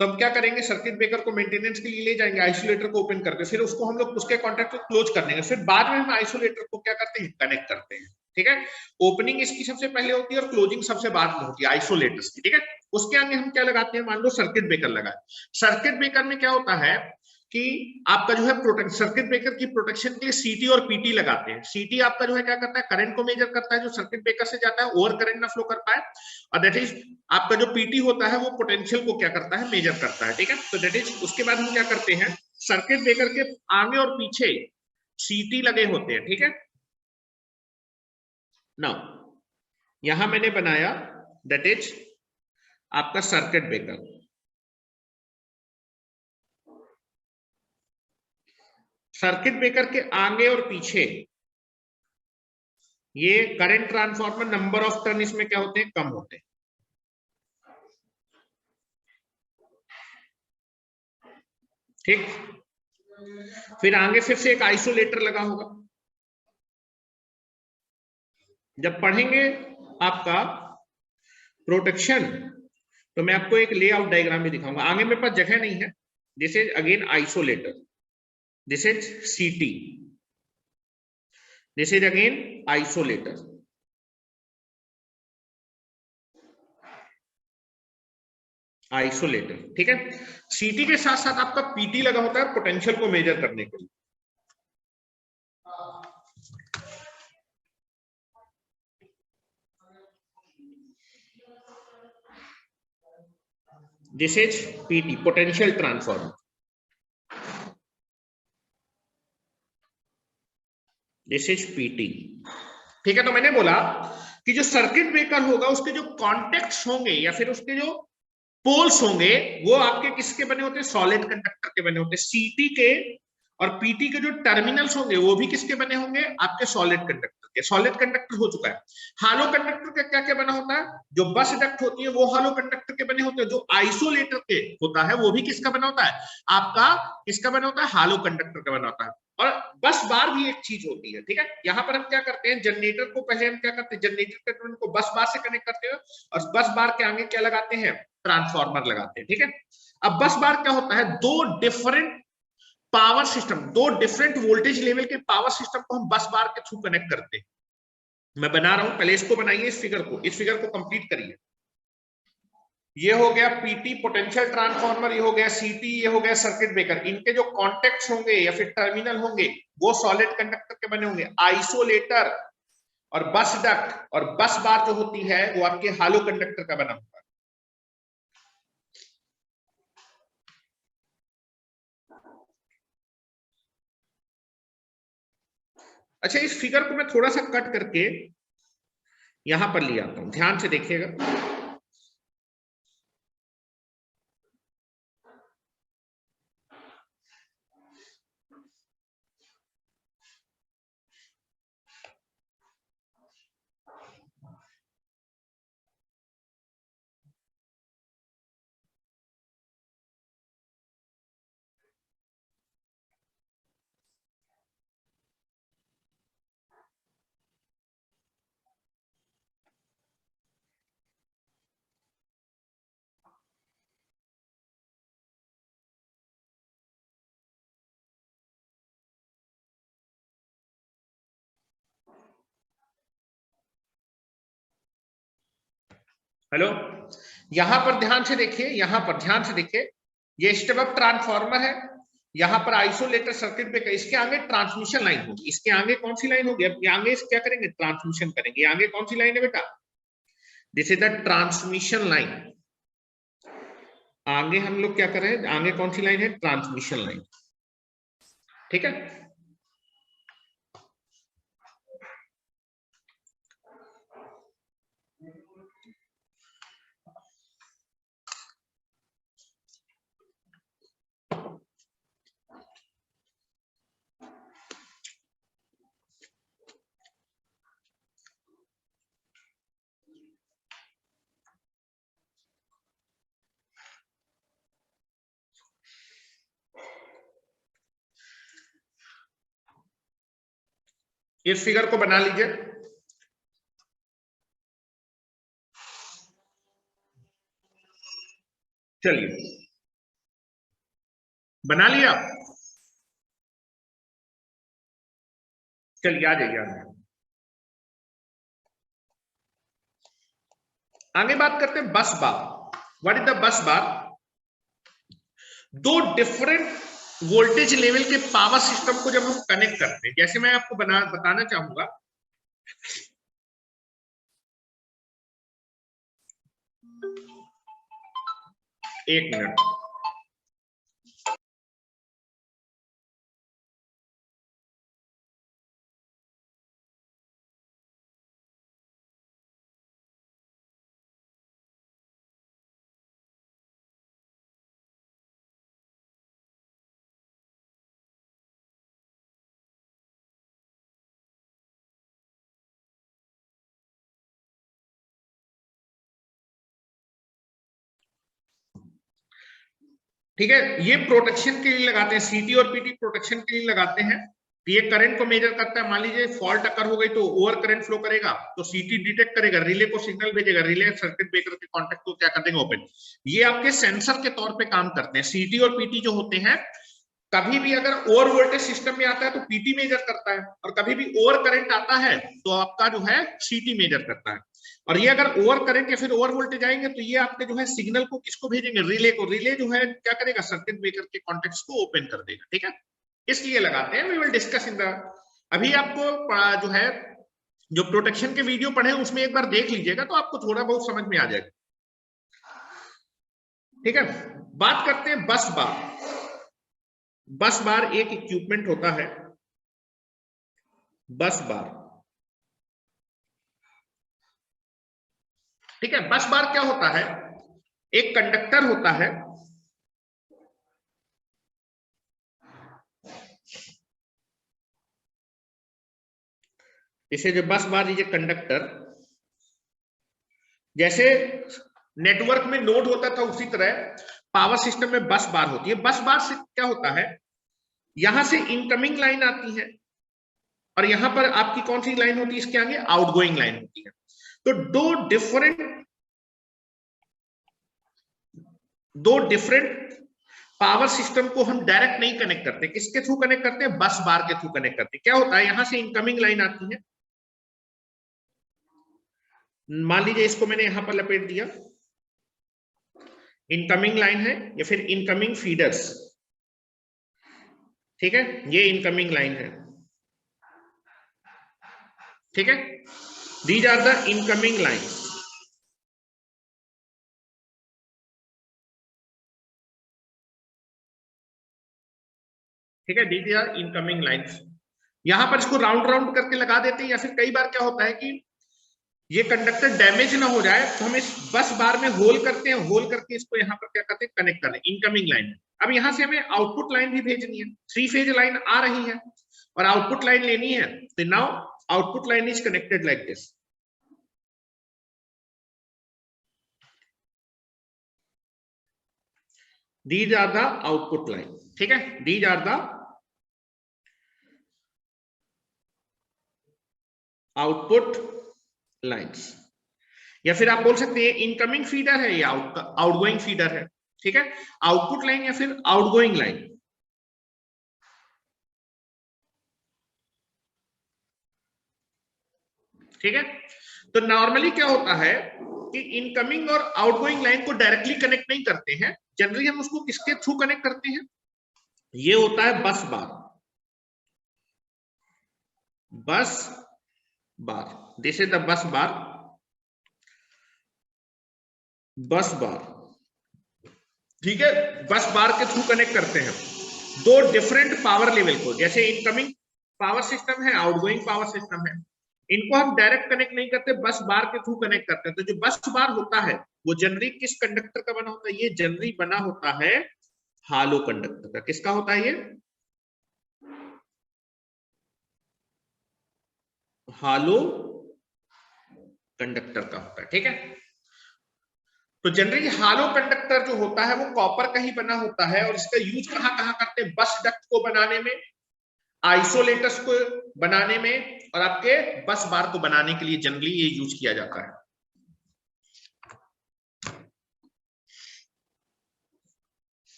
तो हम क्या करेंगे? सर्किट ब्रेकर को मेंटेनेंस के लिए ले जाएंगे, आइसोलेटर को ओपन करके, फिर उसको हम लोग उसके कॉन्टैक्ट को क्लोज कर देंगे, फिर बाद में हम आइसोलेटर को क्या करते हैं? कनेक्ट करते हैं, ठीक है। ओपनिंग इसकी सबसे पहले होती है और क्लोजिंग सबसे बाद में होती है आइसोलेटर्स की, ठीक है। उसके आगे हम क्या लगाते हैं? मान लो सर्किट ब्रेकर लगा है। सर्किट ब्रेकर में क्या होता है कि आपका जो है प्रोटेक्ट, सर्किट ब्रेकर की प्रोटेक्शन के लिए सीटी और पीटी लगाते हैं। सीटी आपका जो है क्या करता है? करंट को मेजर करता है जो सर्किट ब्रेकर से जाता है, ओवर करंट ना फ्लो कर पाए। और दैट इज आपका जो पीटी होता है वो पोटेंशियल को क्या करता है? मेजर करता है, ठीक है। तो दैट इज, उसके बाद हम क्या करते हैं? सर्किट ब्रेकर के आगे और पीछे सीटी लगे होते हैं, ठीक है। नाउ यहां मैंने बनाया दैट इज आपका सर्किट ब्रेकर। सर्किट ब्रेकर के आगे और पीछे ये current transformer number of turn इसमें क्या होते हैं, कम होते हैं। ठीक, फिर आगे फिर से एक आइसोलेटर लगा होगा। जब पढ़ेंगे आपका प्रोटेक्शन तो मैं आपको एक लेआउट डायग्राम भी दिखाऊंगा। आगे मेरे पास जगह नहीं है। This is again isolator, this is CT, this is again isolator. Isolator, ठीक है। सीटी के साथ साथ आपका पीटी लगा होता है पोटेंशियल को मेजर करने के लिए। This is PT, potential transformer. This is PT, ठीक है। तो मैंने बोला कि जो सर्किट ब्रेकर होगा उसके जो कॉन्टेक्ट्स होंगे या फिर उसके जो पोल्स होंगे वो आपके किसके बने होते हैं, सॉलिड कंडक्टर के बने होते हैं। सीटी के और पीटी के जो टर्मिनल्स होंगे वो भी किसके बने होंगे, आपके सॉलिड कंडक्टर के। सॉलिड कंडक्टर हो चुका है। हालो कंडक्टर का क्या क्या बना होता है, जो बस डक्ट होती है वो हालो कंडक्टर के बने होते हैं। जो आइसोलेटर के होता है वो भी किसका बना होता है, आपका किसका बना होता है, हालो कंडक्टर का बना होता है। और बस बार भी एक चीज होती है, ठीक है। यहां पर हम क्या करते हैं, जनरेटर को पहले हम क्या करते हैं, जनरेटर के को बस बार से कनेक्ट करते हैं और बस बार के आगे क्या लगाते हैं, ट्रांसफार्मर लगाते हैं, ठीक है। अब बस बार क्या होता है, दो डिफरेंट पावर सिस्टम, दो डिफरेंट वोल्टेज लेवल के पावर सिस्टम को हम बस बार के थ्रू कनेक्ट करते हैं। मैं बना रहा हूं, पहले इसको बनाइए, इस फिगर को कंप्लीट करिए। ये हो गया पीटी पोटेंशियल ट्रांसफार्मर, ये हो गया सीटी, ये हो गया सर्किट ब्रेकर। इनके जो कॉन्टेक्ट्स होंगे या फिर टर्मिनल होंगे वो सॉलिड कंडक्टर के बने होंगे। आइसोलेटर और बस डक्ट और बस बार जो होती है वो आपके हालो कंडक्टर का बना होता है। अच्छा, इस फिगर को मैं थोड़ा सा कट करके यहां पर ले आता हूं, ध्यान से देखिएगा। हेलो, यहां पर ध्यान से देखिए, यहां पर ध्यान से देखिए, ये स्टेप अप ट्रांसफार्मर है, यहां पर आइसोलेटर सर्किट ब्रेकर, इसके आगे ट्रांसमिशन लाइन होगी। इसके आगे कौन सी लाइन होगी, अब आगे क्या करेंगे, ट्रांसमिशन करेंगे। आगे कौन सी लाइन है बेटा, this is the transmission line. आगे हम लोग क्या कर रहे हैं, आगे कौन सी लाइन है, ट्रांसमिशन लाइन, ठीक है। इस फिगर को बना लीजिए। चलिए, बना लिया, चलिए आ जाइए आगे। आगे बात करते हैं बस बार। व्हाट इज द बस बार, दो डिफरेंट वोल्टेज लेवल के पावर सिस्टम को जब हम कनेक्ट करते हैं, जैसे मैं आपको बताना चाहूंगा, एक मिनट। ठीक है, ये प्रोटेक्शन के लिए लगाते हैं, सीटी और पीटी प्रोटेक्शन के लिए लगाते हैं। ये करंट को मेजर करता है, मान लीजिए फॉल्ट अकर हो गई तो ओवर करंट फ्लो करेगा, तो सीटी डिटेक्ट करेगा, रिले को सिग्नल भेजेगा, रिले सर्किट ब्रेकर के कांटेक्ट को क्या कर देंगे, ओपन। ये आपके सेंसर के तौर पे काम करते हैं। सीटी और पीटी जो होते हैं, कभी भी अगर ओवर वोल्टेज सिस्टम में आता है तो पीटी मेजर करता है, और कभी भी ओवर करंट आता है तो आपका जो है सीटी मेजर करता है। और ये अगर ओवर करंट या फिर ओवर वोल्टेज आएंगे तो ये आपके जो है सिग्नल को किसको भेजेंगे, रिले को। रिले जो है क्या करेगा, सर्किट ब्रेकर के कॉन्टेक्ट को ओपन कर देगा। ठीक है, इसलिए लगाते हैं। We will discuss in the, अभी आपको जो है जो प्रोटेक्शन के वीडियो पढ़े उसमें एक बार देख लीजिएगा तो आपको थोड़ा बहुत समझ में आ जाएगा। ठीक है, बात करते हैं बस बार। बस बार एक इक्विपमेंट होता है, बस बार। ठीक है, बस बार क्या होता है, एक कंडक्टर होता है, जैसे जो बस बार ये कंडक्टर, जैसे नेटवर्क में नोड होता था उसी तरह पावर सिस्टम में बस बार होती है। बस बार से क्या होता है, यहां से इनकमिंग लाइन आती है और यहां पर आपकी कौन सी लाइन होती है, इसके आगे आउटगोइंग लाइन होती है। तो दो डिफरेंट पावर सिस्टम को हम डायरेक्ट नहीं कनेक्ट करते, किसके थ्रू कनेक्ट करते हैं, बस बार के थ्रू कनेक्ट करते हैं। क्या होता है, यहां से इनकमिंग लाइन आती है, मान लीजिए इसको मैंने यहां पर लपेट दिया, इनकमिंग लाइन है या फिर इनकमिंग फीडर्स। ठीक है, ये इनकमिंग लाइन है। ठीक है, these are the incoming lines. ठीक है, दीज आर इनकमिंग लाइन्स। यहां पर इसको राउंड राउंड करके लगा देते हैं, या फिर कई बार क्या होता है कि ये कंडक्टर डैमेज ना हो जाए तो हम इस बस बार में होल करते हैं, होल करके इसको यहाँ पर क्या करते हैं, कनेक्ट कर दें इनकमिंग लाइन। अब यहां से हमें आउटपुट लाइन भी भेजनी है, 3 फेज लाइन आ रही है और आउटपुट लाइन लेनी है, तो now output line is connected like this. These are the output line. ठीक है, these are the output lines, या फिर आप बोल सकते हैं इनकमिंग फीडर है या आउटगोइंग फीडर है। ठीक है, आउटपुट लाइन या फिर आउटगोइंग लाइन। ठीक है, तो नॉर्मली क्या होता है कि इनकमिंग और आउटगोइंग लाइन को डायरेक्टली कनेक्ट नहीं करते हैं, जनरली हम उसको किसके थ्रू कनेक्ट करते हैं, ये होता है बस बार। बस बार, this is the bus bar. बस बार, ठीक है, बस बार के थ्रू कनेक्ट करते हैं दो डिफरेंट पावर लेवल को। जैसे इनकमिंग पावर सिस्टम है, आउटगोइंग पावर सिस्टम है, इनको हम डायरेक्ट कनेक्ट नहीं करते, बस बार के थ्रू कनेक्ट करते हैं। तो जो बस बार होता है वो जनरली किस कंडक्टर का बना होता है, ये जनरली बना होता है हालो कंडक्टर का। किसका होता है ये, हालो कंडक्टर का होता है। ठीक है, तो जनरली हालो कंडक्टर जो होता है वो कॉपर का ही बना होता है, और इसका यूज कहां कहां करते हैं, बस डक्ट को बनाने में, आइसोलेटर्स को बनाने में, और आपके बस बार को बनाने के लिए जनरली ये यूज किया जाता है।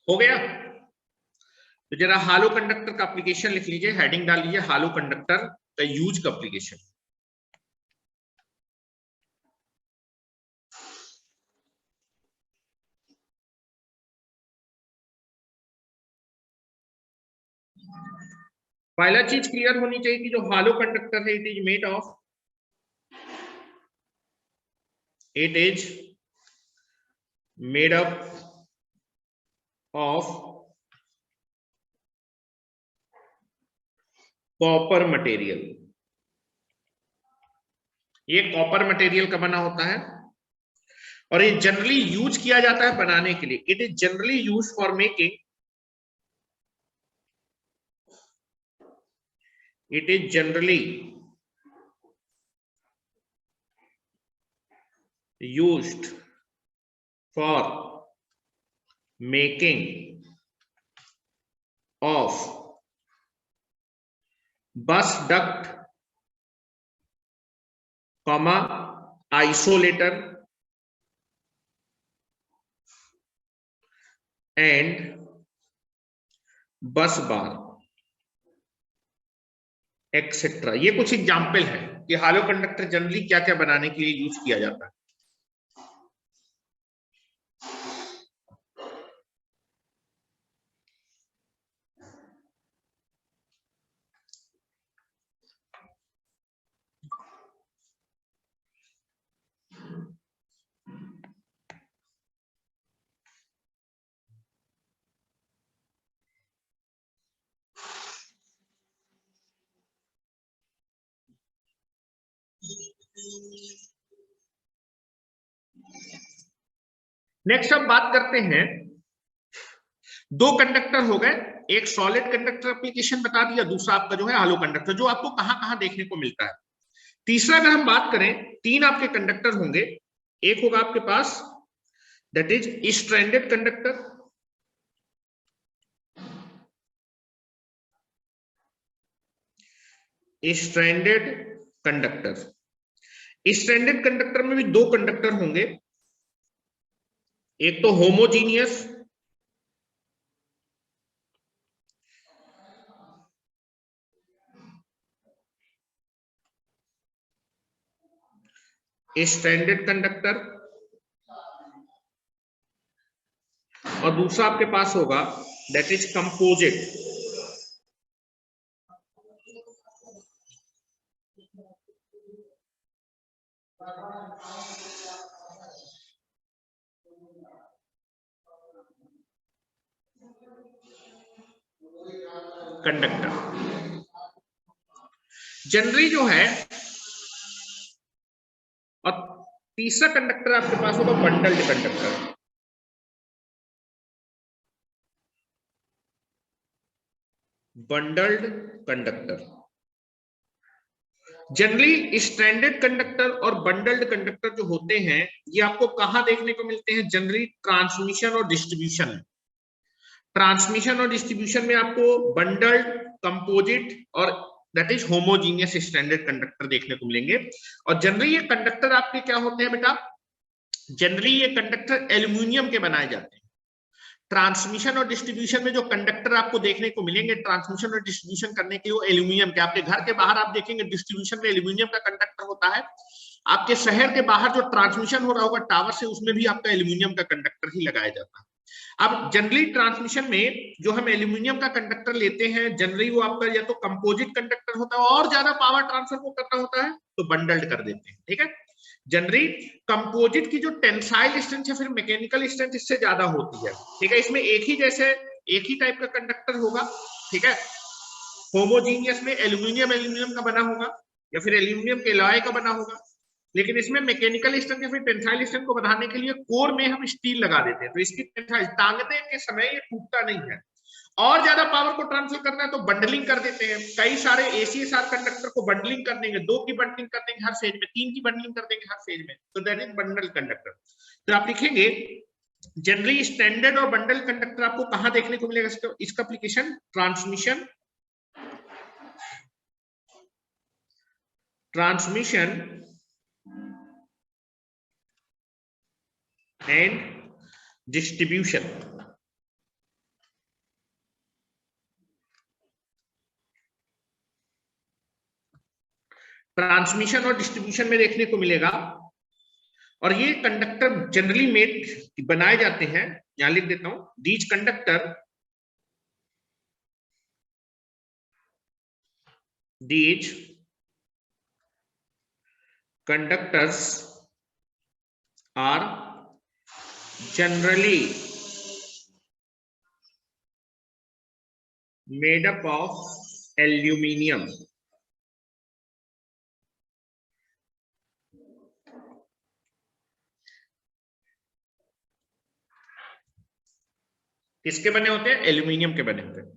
हो गया, तो जरा हालो कंडक्टर का एप्लीकेशन लिख लीजिए, हेडिंग डाल लीजिए हालो कंडक्टर का यूज का एप्लीकेशन। पहला चीज क्लियर होनी चाहिए कि जो हालो कंडक्टर है it is made of, it is made up of copper material. ये कॉपर मटेरियल का बना होता है, और ये जनरली यूज किया जाता है बनाने के लिए। It is generally use for making, it is generally used for making of bus duct, comma isolator and bus bar etcetera. ये कुछ एग्जाम्पल है कि हालो कंडक्टर जनरली क्या क्या बनाने के लिए यूज किया जाता है। नेक्स्ट अब बात करते हैं, दो कंडक्टर हो गए, एक सॉलिड कंडक्टर एप्लीकेशन बता दिया, दूसरा आपका जो है हालो कंडक्टर, जो आपको कहां कहां देखने को मिलता है। तीसरा अगर हम बात करें, तीन आपके कंडक्टर होंगे, एक होगा आपके पास that is stranded conductor, stranded conductor. Stranded conductor में भी दो कंडक्टर होंगे, एक तो होमोजीनियस स्ट्रैंडेड कंडक्टर और दूसरा आपके पास होगा that is composite conductor. Generally जो है, और तीसरा कंडक्टर आपके पास होगा bundled conductor. Bundled conductor generally stranded conductor और बंडल्ड कंडक्टर जो होते हैं, ये आपको कहां देखने को मिलते हैं? जनरली ट्रांसमिशन और डिस्ट्रीब्यूशन में। ट्रांसमिशन और डिस्ट्रीब्यूशन में आपको बंडल्ड, कंपोजिट और that is homogeneous standard conductor देखने को मिलेंगे। और जनरली ये कंडक्टर आपके क्या होते हैं बेटा? जनरली ये कंडक्टर एल्यूमिनियम के बनाए जाते हैं। ट्रांसमिशन और डिस्ट्रीब्यूशन में जो कंडक्टर आपको देखने को मिलेंगे ट्रांसमिशन और डिस्ट्रीब्यूशन करने के लिए, वो एल्यूमिनियम के। आपके घर के बाहर आप देखेंगे डिस्ट्रीब्यूशन में एल्यूमिनियम का कंडक्टर होता है। आपके शहर के बाहर जो ट्रांसमिशन हो रहा होगा टावर से, उसमें भी आपका एल्यूमिनियम का कंडक्टर ही लगाया जाता है। अब जनरली ट्रांसमिशन में जो हम एल्यूमिनियम का कंडक्टर लेते हैं, जनरली वो आपका या तो कंपोजिट कंडक्टर होता है, और ज्यादा पावर ट्रांसफर को करना होता है तो बंडल्ड कर देते हैं। ठीक है, जनरली कंपोजिट की जो टेंसाइल स्ट्रेंथ है फिर मैकेनिकल स्ट्रेंथ इससे ज्यादा होती है। ठीक है, इसमें एक ही जैसे एक ही टाइप का कंडक्टर होगा। ठीक है, होमोजीनियस में एल्यूमिनियम एल्यूमिनियम का बना होगा या फिर एल्यूमिनियम के एलॉय का बना होगा, लेकिन इसमें मैकेनिकल स्ट्रेंथ या फिर टेंसाइल स्ट्रेंथ को बढ़ाने के लिए कोर में हम स्टील लगा देते हैं, तो इसकी टेंसाइल टांगने के समय ये टूटता नहीं है। और ज्यादा पावर को ट्रांसफर करना है तो बंडलिंग कर देते हैं। कई सारे एसीएसआर कंडक्टर को बंडलिंग कर देंगे, 2 की बंडलिंग कर देंगे हर फेज में, 3 की बंडलिंग कर देंगे हर फेज में, तो दैट इज बंडल कंडक्टर। तो आप लिखेंगे जनरली स्टैंडर्ड और बंडल कंडक्टर आपको कहां देखने को मिलेगा? इसका application transmission and distribution. Transmission और डिस्ट्रीब्यूशन में देखने को मिलेगा। और ये कंडक्टर जनरली मेड बनाए जाते हैं, यहां लिख देता हूं, these conductors are generally made up of aluminium किसके बने होते हैं? एल्यूमिनियम के बने होते हैं।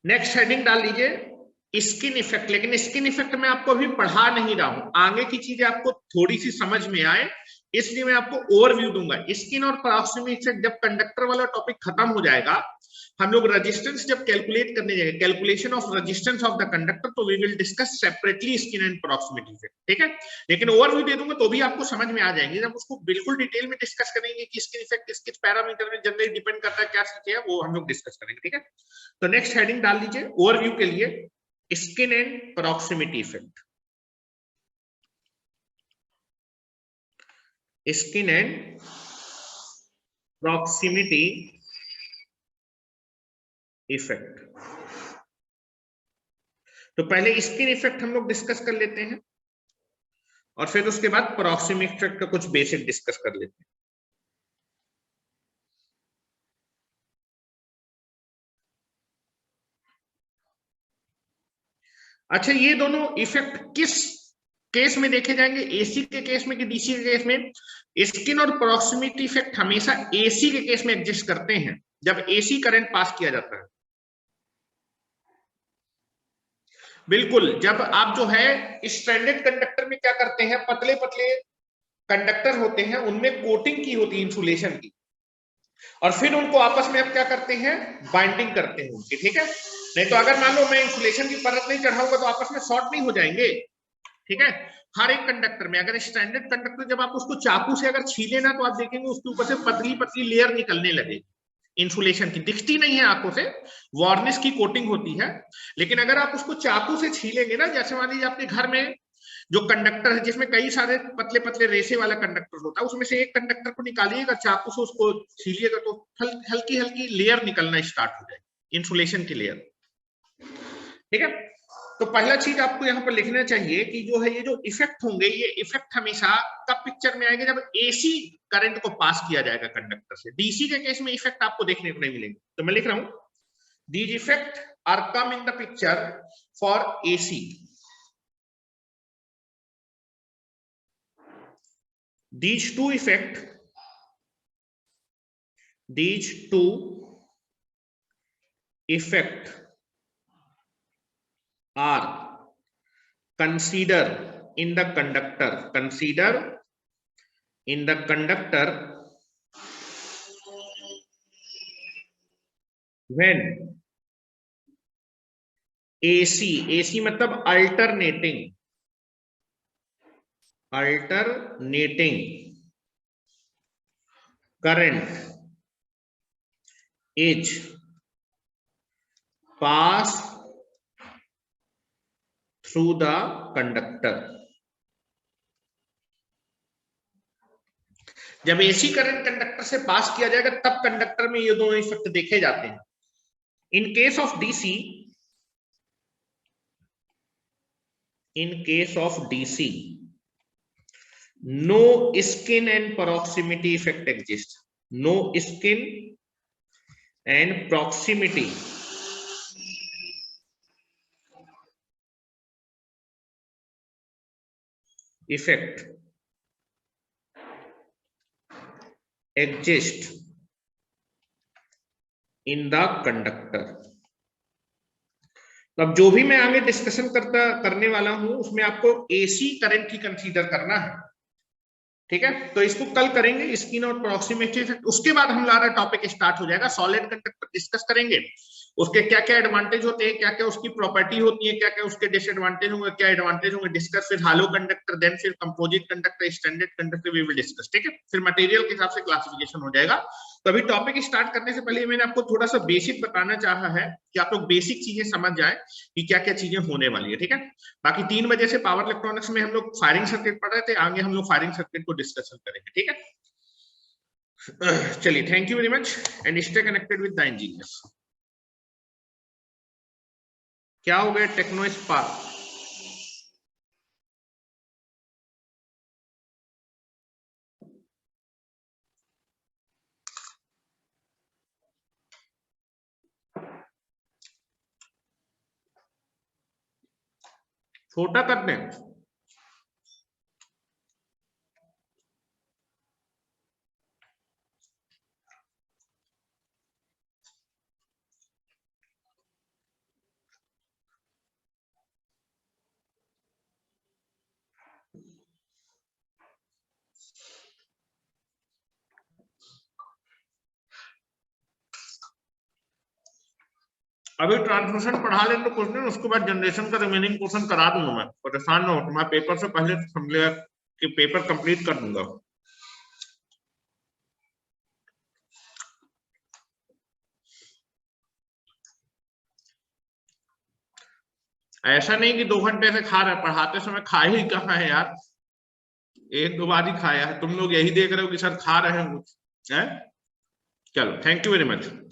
नेक्स्ट हेडिंग डाल लीजिए स्किन इफेक्ट। लेकिन स्किन इफेक्ट में आपको अभी पढ़ा नहीं रहा हूं, आगे की चीजें आपको थोड़ी सी समझ में आए इसलिए मैं आपको ओवरव्यू दूंगा। स्किन और प्रॉक्सिमिटी इफेक्ट जब कंडक्टर वाला टॉपिक खत्म हो जाएगा, हम लोग रेजिस्टेंस जब कैलकुलेट करने जाएंगे, calculation of resistance of the conductor, तो we will discuss separately skin and proximity effect, ठीक है। लेकिन ओवरव्यू दे दूंगा तो भी आपको समझ में आ जाएंगे। जब उसको बिल्कुल डिटेल में डिस्कस करेंगे कि स्किन इफेक्ट किस किस पैरामीटर में जनरली डिपेंड करता है, क्या चीजें है, वो हम लोग डिस्कस करेंगे, ठीक है। तो नेक्स्ट हेडिंग डाल दीजिए ओवरव्यू के लिए skin and proximity effect. Skin and proximity effect. तो पहले स्किन इफेक्ट हम लोग डिस्कस कर लेते हैं और फिर उसके बाद प्रॉक्सिमिटी इफेक्ट का कुछ बेसिक डिस्कस कर लेते हैं। अच्छा, ये दोनों इफेक्ट किस केस में देखे जाएंगे? एसी के केस में कि डीसी के केस में? स्किन और प्रॉक्सिमिटी इफेक्ट हमेशा एसी के केस में एग्जिस्ट करते हैं, जब एसी करंट पास किया जाता है। बिल्कुल, जब आप जो है स्ट्रैंडेड कंडक्टर में क्या करते हैं, पतले पतले कंडक्टर होते हैं, उनमें कोटिंग की होती है इंसुलेशन की, और फिर उनको आपस में आप क्या करते हैं, बाइंडिंग करते हैं उनकी, ठीक है। नहीं तो अगर मान लो मैं इंसुलेशन की परत नहीं चढ़ाऊंगा तो आपस में शॉर्ट नहीं हो जाएंगे, ठीक है। हर एक कंडक्टर में अगर स्टैंडर्ड कंडक्टर जब आप उसको चाकू से अगर छीले ना तो आप देखेंगे उसके ऊपर से पतली पतली लेयर निकलने लगेगी इंसुलेशन की, दिखती नहीं है आंखों से, वार्निश की कोटिंग होती है। लेकिन अगर आप उसको चाकू से छीलेंगे ना, जैसे मान लीजिए आपके घर में जो कंडक्टर है जिसमें कई सारे पतले पतले रेसे वाला कंडक्टर होता है, उसमें से एक कंडक्टर को निकालिएगा, चाकू से उसको छीलिएगा तो हल्की हल्की लेयर निकलना स्टार्ट हो जाएगी, इंसुलेशन की लेयर, ठीक है। तो पहला चीज आपको यहाँ पर लिखना चाहिए कि जो है ये जो इफेक्ट होंगे, ये इफेक्ट हमेशा कब पिक्चर में आएंगे, जब एसी करंट को पास किया जाएगा कंडक्टर से। डीसी के केस में इफेक्ट आपको देखने को नहीं मिलेंगे। तो मैं लिख रहा हूं, these effect are come in the picture for AC. These two effect, these two effect are consider in the conductor, consider in the conductor when AC मतलब alternating current is pass through the conductor। जब AC current conductor से पास किया जाएगा तब conductor में ये दोनों effect देखे जाते हैं। In case of DC, in case of DC, no skin and proximity effect exists, no skin and proximity effect exist in the conductor। तो अब जो भी मैं आगे डिस्कशन करने वाला हूं उसमें आपको एसी करंट ही कंसीडर करना है, ठीक है। तो इसको कल करेंगे स्किन और प्रॉक्सिमिटी इफेक्ट। उसके बाद हम हमारा टॉपिक स्टार्ट हो जाएगा, सॉलिड कंडक्टर डिस्कस करेंगे, उसके क्या क्या एडवांटेज होते हैं, क्या क्या उसकी प्रॉपर्टी होती है, क्या क्या उसके डिसएडवांटेज होंगे, क्या एडवांटेज होंगे, डिस्कस। फिर हालो कंडक्टर, देन फिर composite conductor, standard conductor we will discuss, ठीक है। फिर मटेरियल के हिसाब से क्लासिफिकेशन हो जाएगा। तो अभी टॉपिक स्टार्ट करने से पहले मैंने आपको थोड़ा सा बेसिक बताना चाहा है कि आप लोग बेसिक चीजें समझ जाए कि क्या क्या चीजें होने वाली है, ठीक है। बाकी 3 बजे से पावर इलेक्ट्रॉनिक्स में हम लोग फायरिंग सर्किट पढ़ रहे थे, आगे हम लोग फायरिंग सर्किट को डिस्कशन करेंगे, ठीक है। चलिए, thank you very much and stay connected with the engineers. क्या हो गया टेक्नो स्पार्क? छोटा कर दें। अभी ट्रांसमिशन पढ़ा लें तो कुछ नहीं, उसके बाद जनरेशन का रिमेनिंग पोर्शन करा दूंगा मैं, परेशान ना हो, तुम्हारे पेपर से पहले समझ कि पेपर कंप्लीट कर दूंगा। ऐसा नहीं कि 2 घंटे से खा रहे, पढ़ाते समय खा ही कहाँ है यार, 1-2 बार ही खाया है। तुम लोग यही देख रहे हो कि सर खा रहे हैं कुछ है। चलो, थैंक यू वेरी मच।